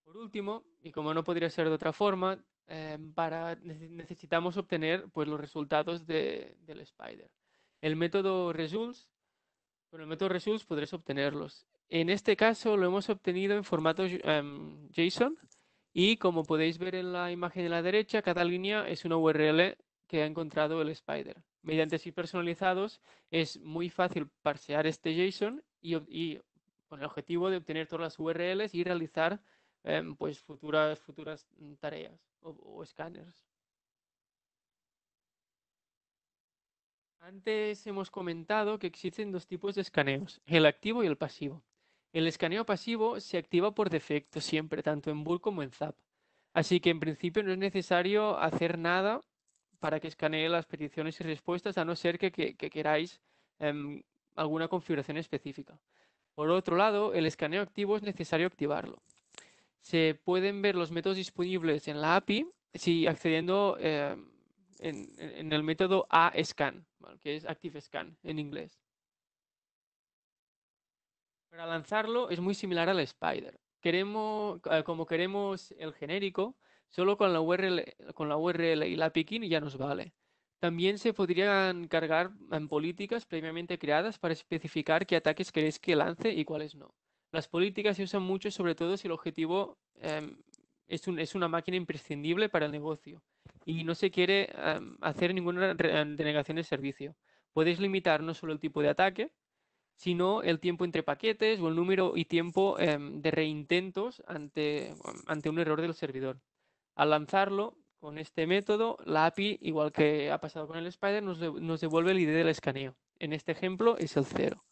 Por último, y como no podría ser de otra forma, necesitamos obtener pues, los resultados del spider. El método results, con el método results podréis obtenerlos. En este caso lo hemos obtenido en formato JSON, y como podéis ver en la imagen de la derecha, cada línea es una URL que ha encontrado el spider. Mediante scripts personalizados es muy fácil parsear este JSON y con el objetivo de obtener todas las URLs y realizar pues futuras tareas o escáneres. Antes hemos comentado que existen dos tipos de escaneos, el activo y el pasivo. El escaneo pasivo se activa por defecto siempre, tanto en Bool como en Zap. Así que en principio no es necesario hacer nada para que escanee las peticiones y respuestas, a no ser que queráis em, alguna configuración específica. Por otro lado, el escaneo activo es necesario activarlo. Se pueden ver los métodos disponibles en la API si accediendo en el método AScan, ¿vale? Que es ActiveScan en inglés. Para lanzarlo es muy similar al Spider. Como queremos el genérico, solo con la URL y la API key ya nos vale. También se podrían cargar en políticas previamente creadas para especificar qué ataques queréis que lance y cuáles no. Las políticas se usan mucho, sobre todo si el objetivo es una máquina imprescindible para el negocio y no se quiere hacer ninguna denegación de servicio. Podéis limitar no solo el tipo de ataque, sino el tiempo entre paquetes o el número y tiempo de reintentos ante un error del servidor. Al lanzarlo con este método, la API, igual que ha pasado con el Spider, nos devuelve el ID del escaneo. En este ejemplo es el 0.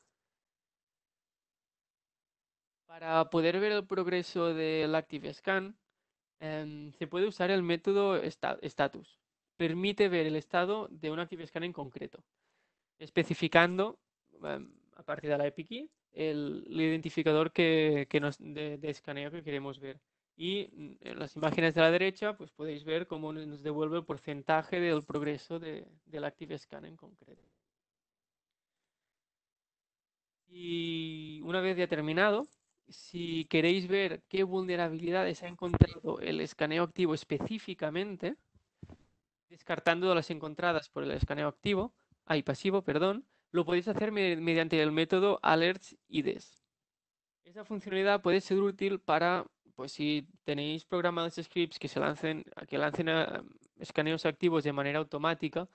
Para poder ver el progreso del ActiveScan, se puede usar el método status. Permite ver el estado de un ActiveScan en concreto, especificando a partir de la API key el identificador de escaneo que queremos ver. Y en las imágenes de la derecha pues podéis ver cómo nos devuelve el porcentaje del progreso del ActiveScan en concreto. Y una vez ya terminado, si queréis ver qué vulnerabilidades ha encontrado el escaneo activo específicamente, descartando las encontradas por el escaneo activo, pasivo, perdón, lo podéis hacer mediante el método alerts-ides. Esa funcionalidad puede ser útil para, pues si tenéis programados scripts que lancen escaneos activos de manera automática,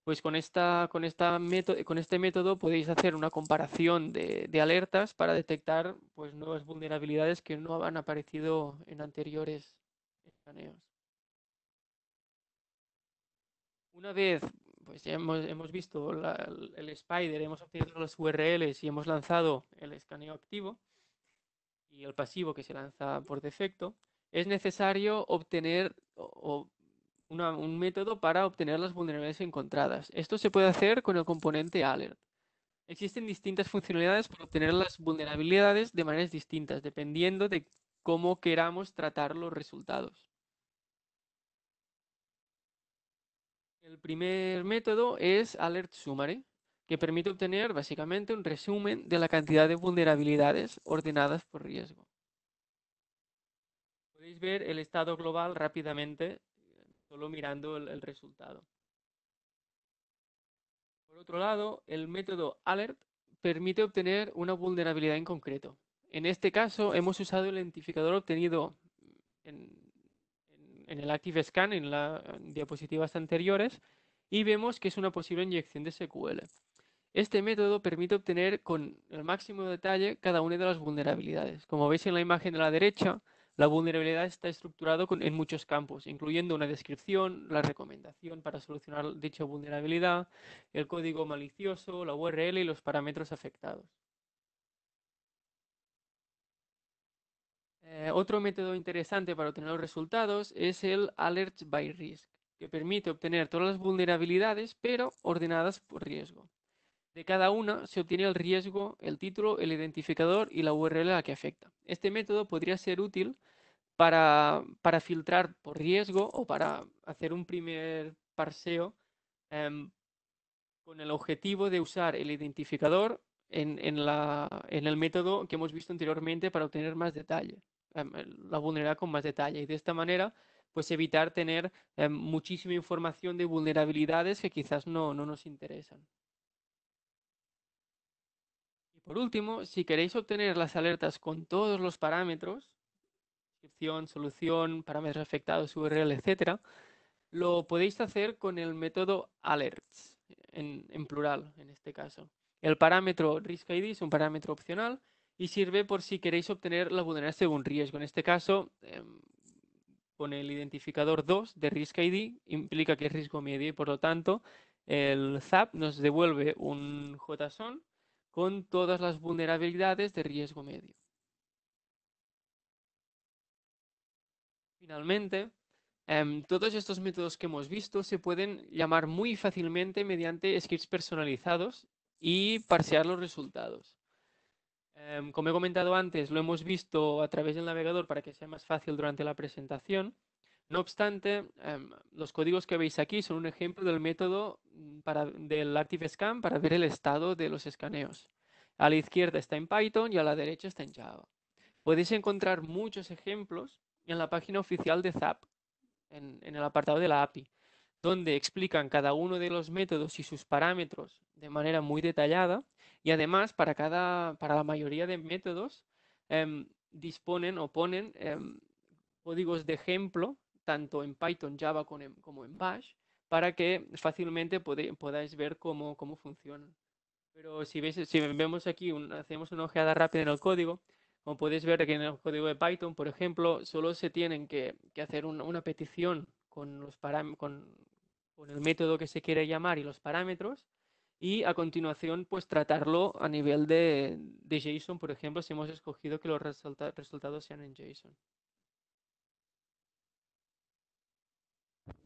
pues con este método podéis hacer una comparación de alertas para detectar pues, nuevas vulnerabilidades que no han aparecido en anteriores escaneos. Una vez pues ya hemos visto el Spider, hemos obtenido las URLs y hemos lanzado el escaneo activo y el pasivo que se lanza por defecto, es necesario obtener un método para obtener las vulnerabilidades encontradas. Esto se puede hacer con el componente alert. Existen distintas funcionalidades para obtener las vulnerabilidades de maneras distintas, dependiendo de cómo queramos tratar los resultados. El primer método es Alert Summary, que permite obtener básicamente un resumen de la cantidad de vulnerabilidades ordenadas por riesgo. Podéis ver el estado global rápidamente, solo mirando el resultado. Por otro lado, el método Alert permite obtener una vulnerabilidad en concreto. En este caso, hemos usado el identificador obtenido en, en el ActiveScan, en las diapositivas anteriores, y vemos que es una posible inyección de SQL. Este método permite obtener con el máximo detalle cada una de las vulnerabilidades. Como veis en la imagen de la derecha, la vulnerabilidad está estructurada en muchos campos, incluyendo una descripción, la recomendación para solucionar dicha vulnerabilidad, el código malicioso, la URL y los parámetros afectados. Otro método interesante para obtener los resultados es el Alert by Risk, que permite obtener todas las vulnerabilidades, pero ordenadas por riesgo. De cada una se obtiene el riesgo, el título, el identificador y la URL a la que afecta. Este método podría ser útil para filtrar por riesgo o para hacer un primer parseo eh, con el objetivo de usar el identificador en el método que hemos visto anteriormente para obtener más detalle, la vulnerabilidad con más detalle. Y de esta manera, pues evitar tener muchísima información de vulnerabilidades que quizás no nos interesan. Y por último, si queréis obtener las alertas con todos los parámetros, descripción, solución, parámetros afectados, URL, etcétera, lo podéis hacer con el método alerts, en plural en este caso. El parámetro risk ID es un parámetro opcional y sirve por si queréis obtener la vulnerabilidad según riesgo. En este caso, con el identificador 2 de risk ID implica que es riesgo medio y por lo tanto el ZAP nos devuelve un JSON con todas las vulnerabilidades de riesgo medio. Finalmente, todos estos métodos que hemos visto se pueden llamar muy fácilmente mediante scripts personalizados y parsear los resultados. Como he comentado antes, lo hemos visto a través del navegador para que sea más fácil durante la presentación. No obstante, los códigos que veis aquí son un ejemplo del método del ActiveScan para ver el estado de los escaneos. A la izquierda está en Python y a la derecha está en Java. Podéis encontrar muchos ejemplos en la página oficial de ZAP, en el apartado de la API, donde explican cada uno de los métodos y sus parámetros de manera muy detallada y además para la mayoría de métodos disponen o ponen códigos de ejemplo tanto en Python, Java como en Bash para que fácilmente podáis ver cómo funcionan. Pero si vemos aquí, hacemos una ojeada rápida en el código, como podéis ver aquí en el código de Python, por ejemplo, solo se tienen que hacer una petición con el método que se quiere llamar y los parámetros, y a continuación pues tratarlo a nivel de JSON, por ejemplo, si hemos escogido que los resultados sean en JSON.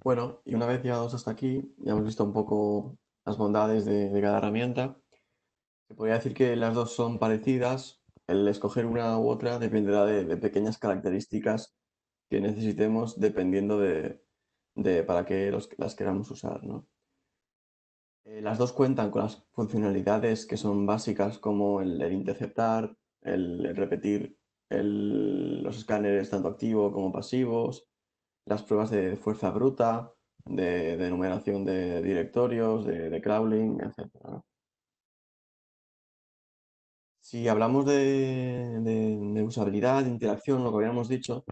Bueno, y una vez llegados hasta aquí, ya hemos visto un poco las bondades de cada herramienta. Se podría decir que las dos son parecidas. El escoger una u otra dependerá de pequeñas características que necesitemos dependiendo de para qué las queramos usar, ¿no? Las dos cuentan con las funcionalidades que son básicas como el interceptar, el repetir los escáneres tanto activos como pasivos, las pruebas de fuerza bruta, de enumeración de directorios, de crawling, etcétera, ¿no? Si hablamos de usabilidad, de interacción, lo que habíamos dicho,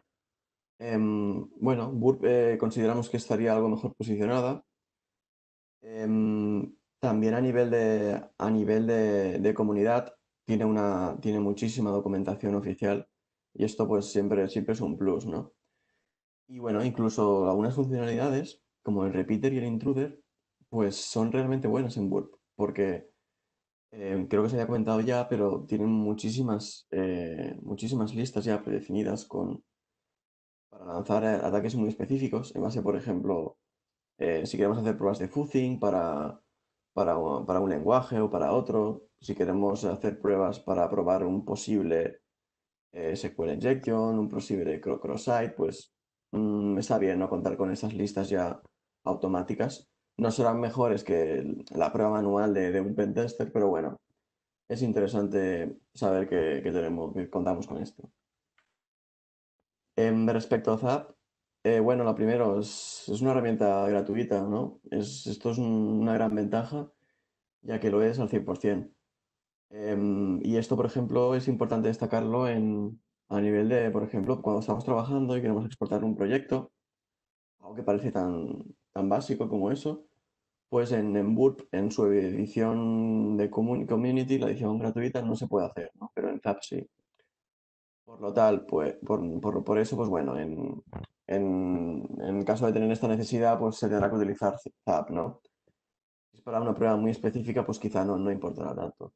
bueno, Burp consideramos que estaría algo mejor posicionada. También a nivel de comunidad tiene muchísima documentación oficial y esto pues siempre es un plus, ¿no? Y bueno, incluso algunas funcionalidades como el repeater y el intruder pues son realmente buenas en Burp porque creo que se había comentado ya, pero tienen muchísimas listas ya predefinidas para lanzar ataques muy específicos en base, por ejemplo, si queremos hacer pruebas de fuzzing para un lenguaje o para otro, si queremos hacer pruebas para probar un posible SQL injection, un posible cross-site, pues está bien no contar con esas listas ya automáticas. No serán mejores que la prueba manual de un pentester, pero bueno, es interesante saber que contamos con esto. Respecto a Zap, bueno, lo primero es una herramienta gratuita, ¿no? Esto es una gran ventaja, ya que lo es al 100%. Y esto, por ejemplo, es importante destacarlo a nivel de, por ejemplo, cuando estamos trabajando y queremos exportar un proyecto, algo que parece tan básico como eso, pues en Burp, en su edición de Community, la edición gratuita, no se puede hacer, ¿no? Pero en Zap sí. Por lo tal, pues, por eso, pues bueno, en caso de tener esta necesidad, pues se tendrá que utilizar Zap, ¿no? Si es para una prueba muy específica, pues quizá no importará tanto.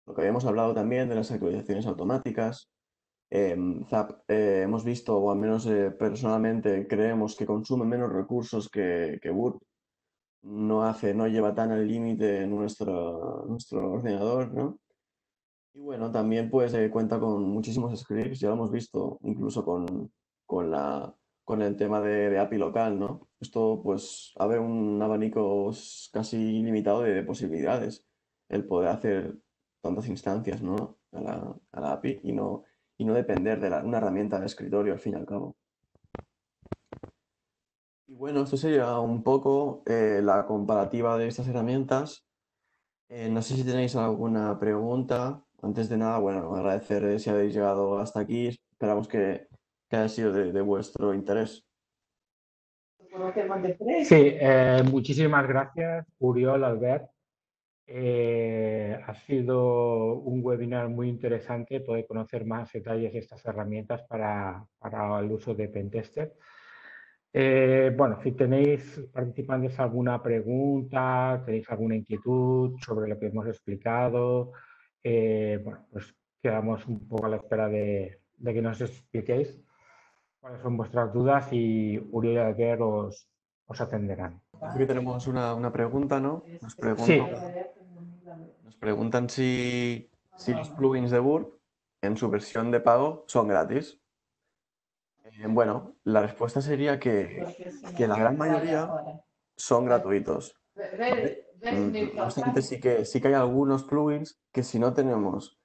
Lo que habíamos hablado también de las actualizaciones automáticas. Zap hemos visto, o al menos personalmente creemos que consume menos recursos que Burp. No lleva tan al límite nuestro ordenador, ¿no? Y bueno, también pues cuenta con muchísimos scripts, ya lo hemos visto, incluso con con el tema de API local, ¿no? Esto pues abre un abanico casi ilimitado de posibilidades, el poder hacer tantas instancias, ¿no? A la API y no depender de una herramienta de escritorio al fin y al cabo. Y bueno, esto sería un poco la comparativa de estas herramientas. No sé si tenéis alguna pregunta. Antes de nada, bueno, agradecer si habéis llegado hasta aquí. Esperamos que haya sido de vuestro interés. Sí, muchísimas gracias, Uriol, Albert. Ha sido un webinar muy interesante poder conocer más detalles de estas herramientas para el uso de Pentester. Bueno, si tenéis participantes alguna pregunta, tenéis alguna inquietud sobre lo que hemos explicado, bueno, pues quedamos un poco a la espera de que nos expliquéis cuáles son vuestras dudas y Uriel y Albert os atenderán. Aquí tenemos una pregunta, ¿no? Sí, Nos preguntan si los plugins de Burp en su versión de pago son gratis. Bueno, la respuesta sería que la gran mayoría son gratuitos. ¿Vale? No obstante, sí que hay algunos plugins que si no tenemos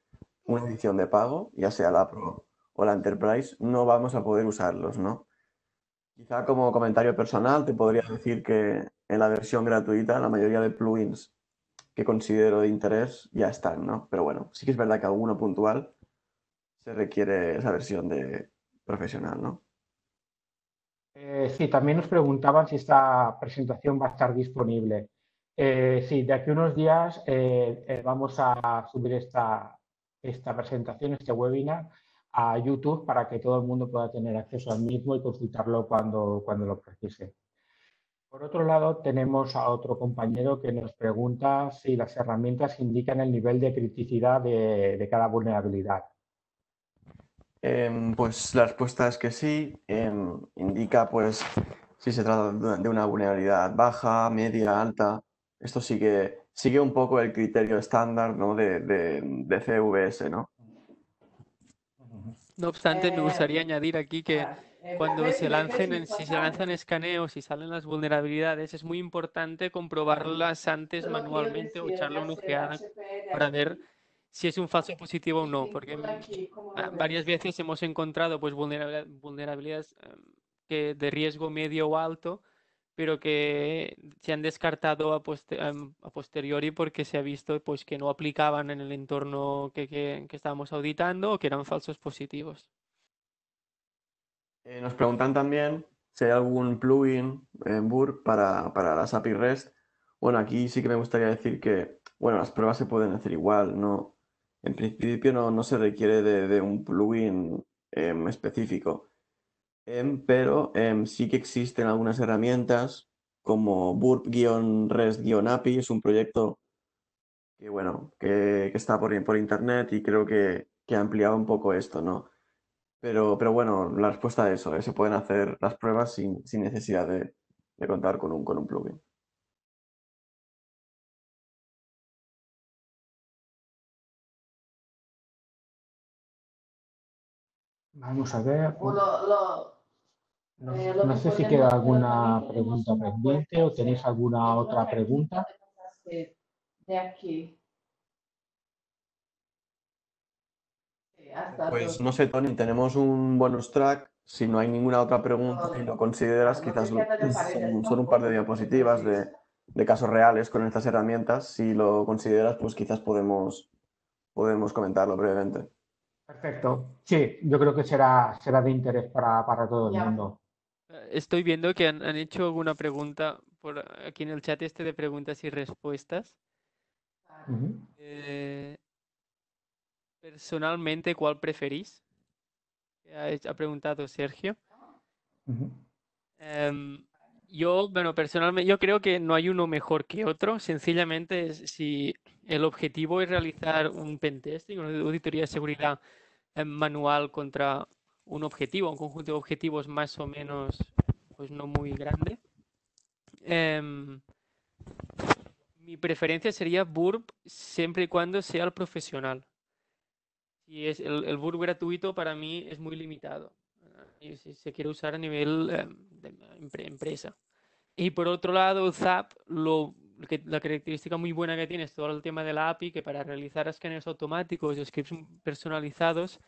una edición de pago, ya sea la Pro o la Enterprise, no vamos a poder usarlos, ¿no? Quizá como comentario personal te podría decir que en la versión gratuita la mayoría de plugins que considero de interés ya están, ¿no? Pero bueno, sí que es verdad que alguno puntual se requiere esa versión de profesional, ¿no? sí, también nos preguntaban si esta presentación va a estar disponible. Sí, de aquí a unos días vamos a subir esta presentación, este webinar, a YouTube para que todo el mundo pueda tener acceso al mismo y consultarlo cuando lo precise. Por otro lado, tenemos a otro compañero que nos pregunta si las herramientas indican el nivel de criticidad de cada vulnerabilidad. Pues la respuesta es que sí. Indica pues si se trata de una vulnerabilidad baja, media, alta. Esto sigue un poco el criterio estándar, ¿no? de CVS, ¿no? No obstante, me gustaría añadir aquí que cuando si se lanzan escaneos y salen las vulnerabilidades, es muy importante comprobarlas antes manualmente o echarle una ojeada para ver si es un falso positivo o no, porque varias veces hemos encontrado pues vulnerabilidades que de riesgo medio o alto, pero que se han descartado a posteriori porque se ha visto pues que no aplicaban en el entorno que estábamos auditando o que eran falsos positivos. Nos preguntan también si hay algún plugin en Burp para las API REST. Bueno, aquí sí que me gustaría decir que, bueno, las pruebas se pueden hacer igual, ¿no? En principio no se requiere de un plugin específico. Pero sí que existen algunas herramientas como Burp-REST-API, es un proyecto que, bueno, que está por internet y creo que ha ampliado un poco esto, ¿no? Pero bueno, la respuesta es eso, se pueden hacer las pruebas sin necesidad de contar con un plugin. Vamos a ver. No sé si queda alguna pregunta pendiente o tenéis alguna otra pregunta. Pues no sé, Tony, tenemos un bonus track. Si no hay ninguna otra pregunta y lo consideras, quizás son un par de diapositivas de casos reales con estas herramientas. Si lo consideras, pues quizás podemos comentarlo brevemente. Perfecto. Sí, yo creo que será de interés para todo el mundo. Estoy viendo que han hecho alguna pregunta por aquí en el chat este de preguntas y respuestas. Ujú. Personalmente, ¿cuál preferís? Ha preguntado Sergio. Ujú. Bueno, personalmente, yo creo que no hay uno mejor que otro. Sencillamente, si el objetivo es realizar un pentesting, una auditoría de seguridad manual contra un objetivo, un conjunto de objetivos más o menos, pues no muy grande. Em, Mi preferencia sería Burp siempre y cuando sea el profesional. Si es el Burp gratuito, para mí es muy limitado. Y si se quiere usar a nivel de empresa. Y por otro lado, el ZAP, la característica muy buena que tiene es todo el tema de la API, que para realizar escáneres automáticos y scripts personalizados,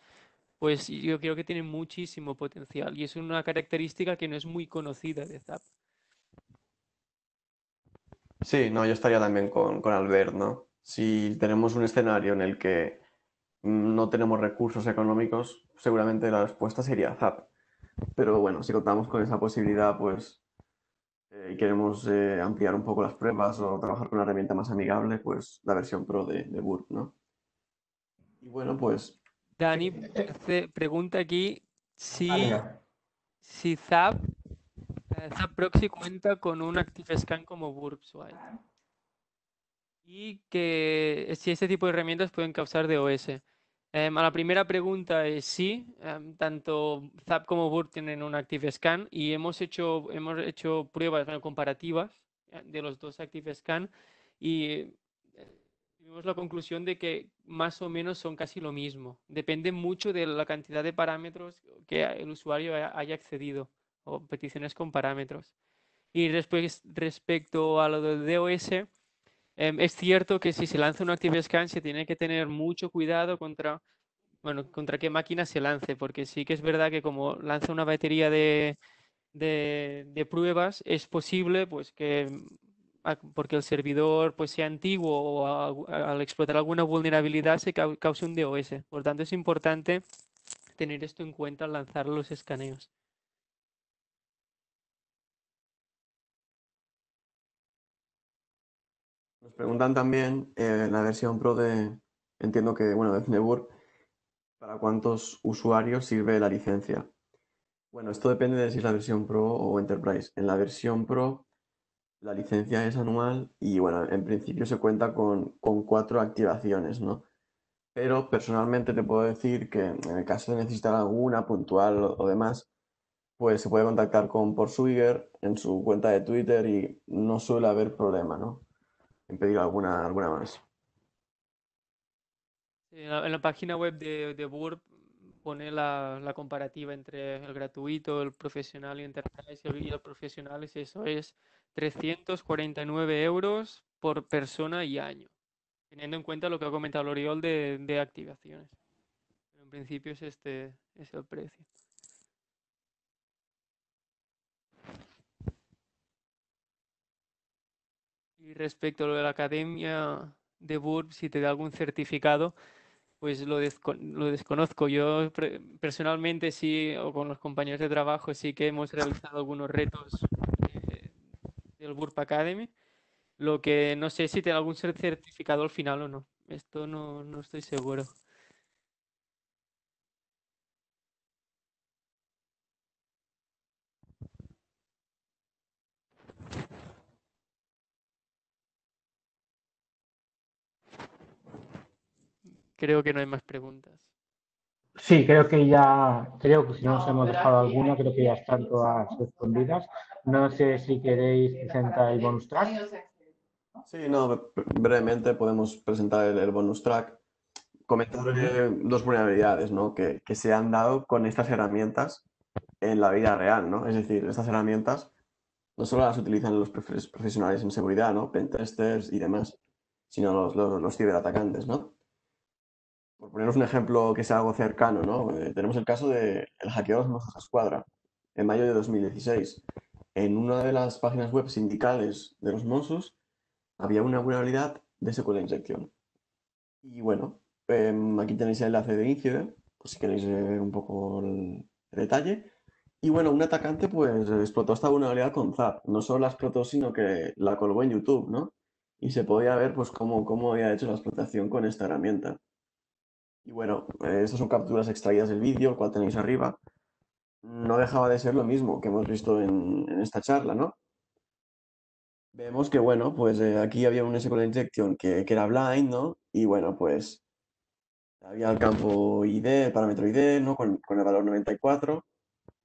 pues yo creo que tiene muchísimo potencial. Y es una característica que no es muy conocida de ZAP. Sí, no, yo estaría también con Albert, ¿no? Si tenemos un escenario en el que no tenemos recursos económicos, seguramente la respuesta sería ZAP. Pero bueno, si contamos con esa posibilidad, pues y queremos ampliar un poco las pruebas o trabajar con una herramienta más amigable, pues la versión Pro de Burp, ¿no? Y bueno, pues Dani pregunta aquí Ah, si, mira. si ZAP Zap Proxy cuenta con un ActiveScan como Burpswite y que si este tipo de herramientas pueden causar DOS. A la primera pregunta es sí, tanto Zap como Burp tienen un ActiveScan y hemos hecho pruebas, bueno, comparativas de los dos ActiveScan y tuvimos la conclusión de que más o menos son casi lo mismo. Depende mucho de la cantidad de parámetros que el usuario haya accedido o peticiones con parámetros. Y después, respecto a lo del DOS, es cierto que si se lanza un ActiveScan se tiene que tener mucho cuidado contra qué máquina se lance, porque sí que es verdad que como lanza una batería de pruebas, es posible pues que porque el servidor pues sea antiguo o al explotar alguna vulnerabilidad se cause un DOS. Por tanto, es importante tener esto en cuenta al lanzar los escaneos. Nos preguntan también la versión Pro entiendo que, bueno, de Thunderbird, ¿para cuántos usuarios sirve la licencia? Bueno, esto depende de si es la versión Pro o Enterprise. En la versión Pro, la licencia es anual y, bueno, en principio se cuenta con 4 activaciones, ¿no? Pero personalmente te puedo decir que en el caso de necesitar alguna puntual o demás, pues se puede contactar con Portswigger en su cuenta de Twitter y no suele haber problema, ¿no? En pedir alguna más. En la página web de Burp pone la comparativa entre el gratuito, el profesional y Enterprise, y el profesional es eso, es 349 euros por persona y año, teniendo en cuenta lo que ha comentado L'Oriol de activaciones. Pero en principio es el precio. Y respecto a lo de la academia de Burp, si te da algún certificado, pues lo desconozco. Yo personalmente sí, o con los compañeros de trabajo, sí que hemos realizado algunos retos eh, del Burp Academy. Lo que no sé si tiene algún certificado al final o no. Esto no estoy seguro. Creo que no hay más preguntas. Sí, creo que si no nos hemos dejado alguna, creo que ya están todas respondidas. No sé si queréis presentar el bonus track. Sí, no, brevemente podemos presentar el bonus track. Comentar dos vulnerabilidades, ¿no? Que se han dado con estas herramientas en la vida real, ¿no? Es decir, estas herramientas no solo las utilizan los profesionales en seguridad, ¿no? Pentesters y demás, sino los ciberatacantes, ¿no? Por poneros un ejemplo que sea algo cercano, ¿no? Tenemos el caso del hackeo de los Mossos d'Esquadra en mayo de 2016. En una de las páginas web sindicales de los Mossos había una vulnerabilidad de SQL Injection. Y bueno, aquí tenéis el enlace de Incident, por si queréis ver un poco el detalle. Y bueno, un atacante pues explotó esta vulnerabilidad con Zap. No solo la explotó, sino que la colgó en YouTube, ¿no? Y se podía ver pues cómo había hecho la explotación con esta herramienta. Y bueno, estas son capturas extraídas del vídeo, el cual tenéis arriba. No dejaba de ser lo mismo que hemos visto en esta charla, ¿no? Vemos que, bueno, pues aquí había un SQL injection que era blind, ¿no? Y bueno, pues había el campo ID, el parámetro ID, ¿no? Con el valor 94.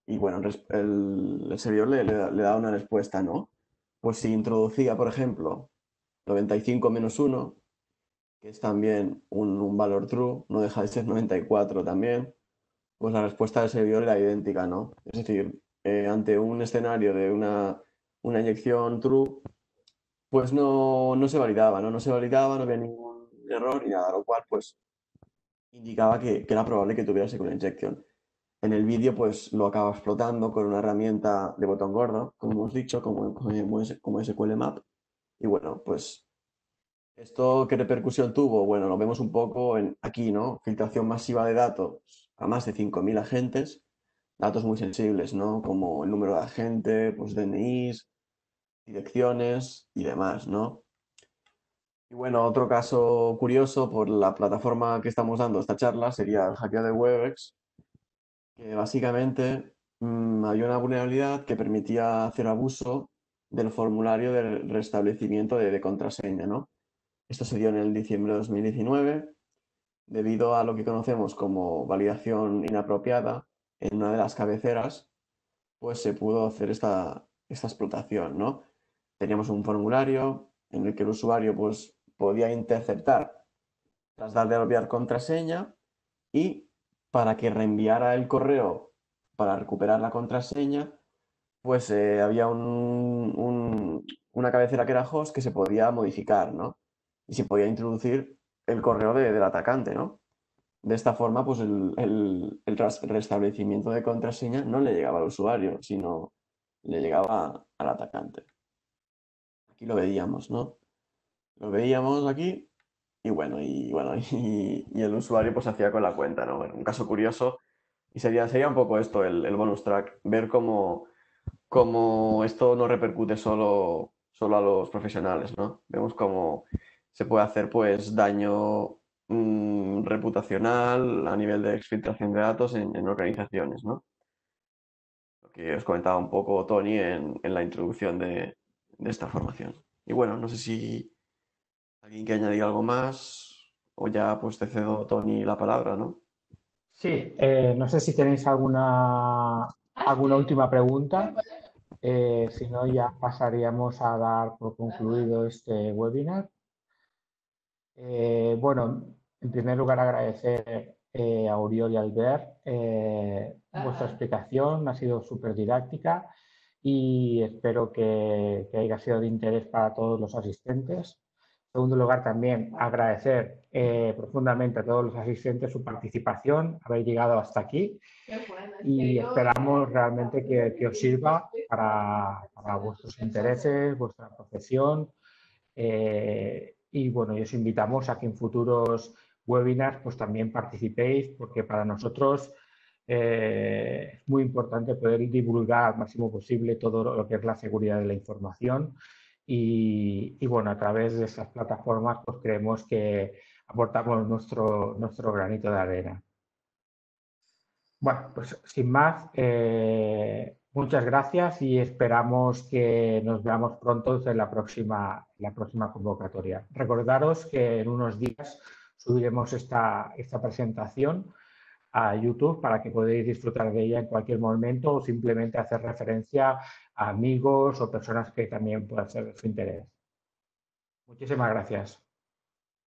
Y bueno, el servidor le da una respuesta, ¿no? Pues si introducía, por ejemplo, 95 menos 1, que es también un valor true, no deja de ser 94 también, pues la respuesta del servidor era idéntica, ¿no? Es decir, ante un escenario de una inyección true, pues no se validaba, ¿no? No se validaba, no había ningún error ni nada, lo cual pues indicaba que era probable que tuviera SQL injection. En el vídeo pues lo acaba explotando con una herramienta de botón gordo, como hemos dicho, como SQL Map. Y bueno, pues ¿esto qué repercusión tuvo? Bueno, lo vemos un poco aquí, ¿no? Filtración masiva de datos a más de 5.000 agentes, datos muy sensibles, ¿no? Como el número de agente, pues DNIs, direcciones y demás, ¿no? Y bueno, otro caso curioso por la plataforma que estamos dando esta charla sería el hackeo de Webex, que básicamente había una vulnerabilidad que permitía hacer abuso del formulario de restablecimiento de contraseña, ¿no? Esto se dio en el diciembre de 2019 debido a lo que conocemos como validación inapropiada en una de las cabeceras, pues se pudo hacer esta explotación, ¿no? Teníamos un formulario en el que el usuario pues, podía interceptar tras darle a olvidar contraseña y para que reenviara el correo para recuperar la contraseña, pues había una cabecera que era host que se podía modificar, ¿no? Y se podía introducir el correo del atacante, ¿no? De esta forma, pues el restablecimiento de contraseña no le llegaba al usuario, sino le llegaba al atacante. Aquí lo veíamos, ¿no? Lo veíamos aquí y el usuario pues hacía con la cuenta, ¿no? Bueno, un caso curioso y sería un poco esto, el bonus track, ver cómo esto no repercute solo a los profesionales, ¿no? Vemos cómo se puede hacer pues daño reputacional a nivel de exfiltración de datos en organizaciones, ¿no? Lo que os comentaba un poco Tony en la introducción de esta formación. Y bueno, no sé si alguien quiere añadir algo más o ya pues te cedo, Tony, la palabra, ¿no? Sí, no sé si tenéis alguna última pregunta. Si no, ya pasaríamos a dar por concluido este webinar. Bueno, en primer lugar agradecer a Oriol y a Albert vuestra explicación, ha sido súper didáctica y espero que haya sido de interés para todos los asistentes. En segundo lugar, también agradecer profundamente a todos los asistentes su participación, haber llegado hasta aquí y esperamos realmente que os sirva para vuestros intereses, vuestra profesión. Y bueno, y os invitamos a que en futuros webinars pues también participéis porque para nosotros es muy importante poder divulgar al máximo posible todo lo que es la seguridad de la información y bueno, a través de esas plataformas pues creemos que aportamos nuestro granito de arena. Bueno, pues sin más, muchas gracias y esperamos que nos veamos pronto en la próxima convocatoria. Recordaros que en unos días subiremos esta presentación a YouTube para que podáis disfrutar de ella en cualquier momento o simplemente hacer referencia a amigos o personas que también puedan ser de su interés. Muchísimas gracias.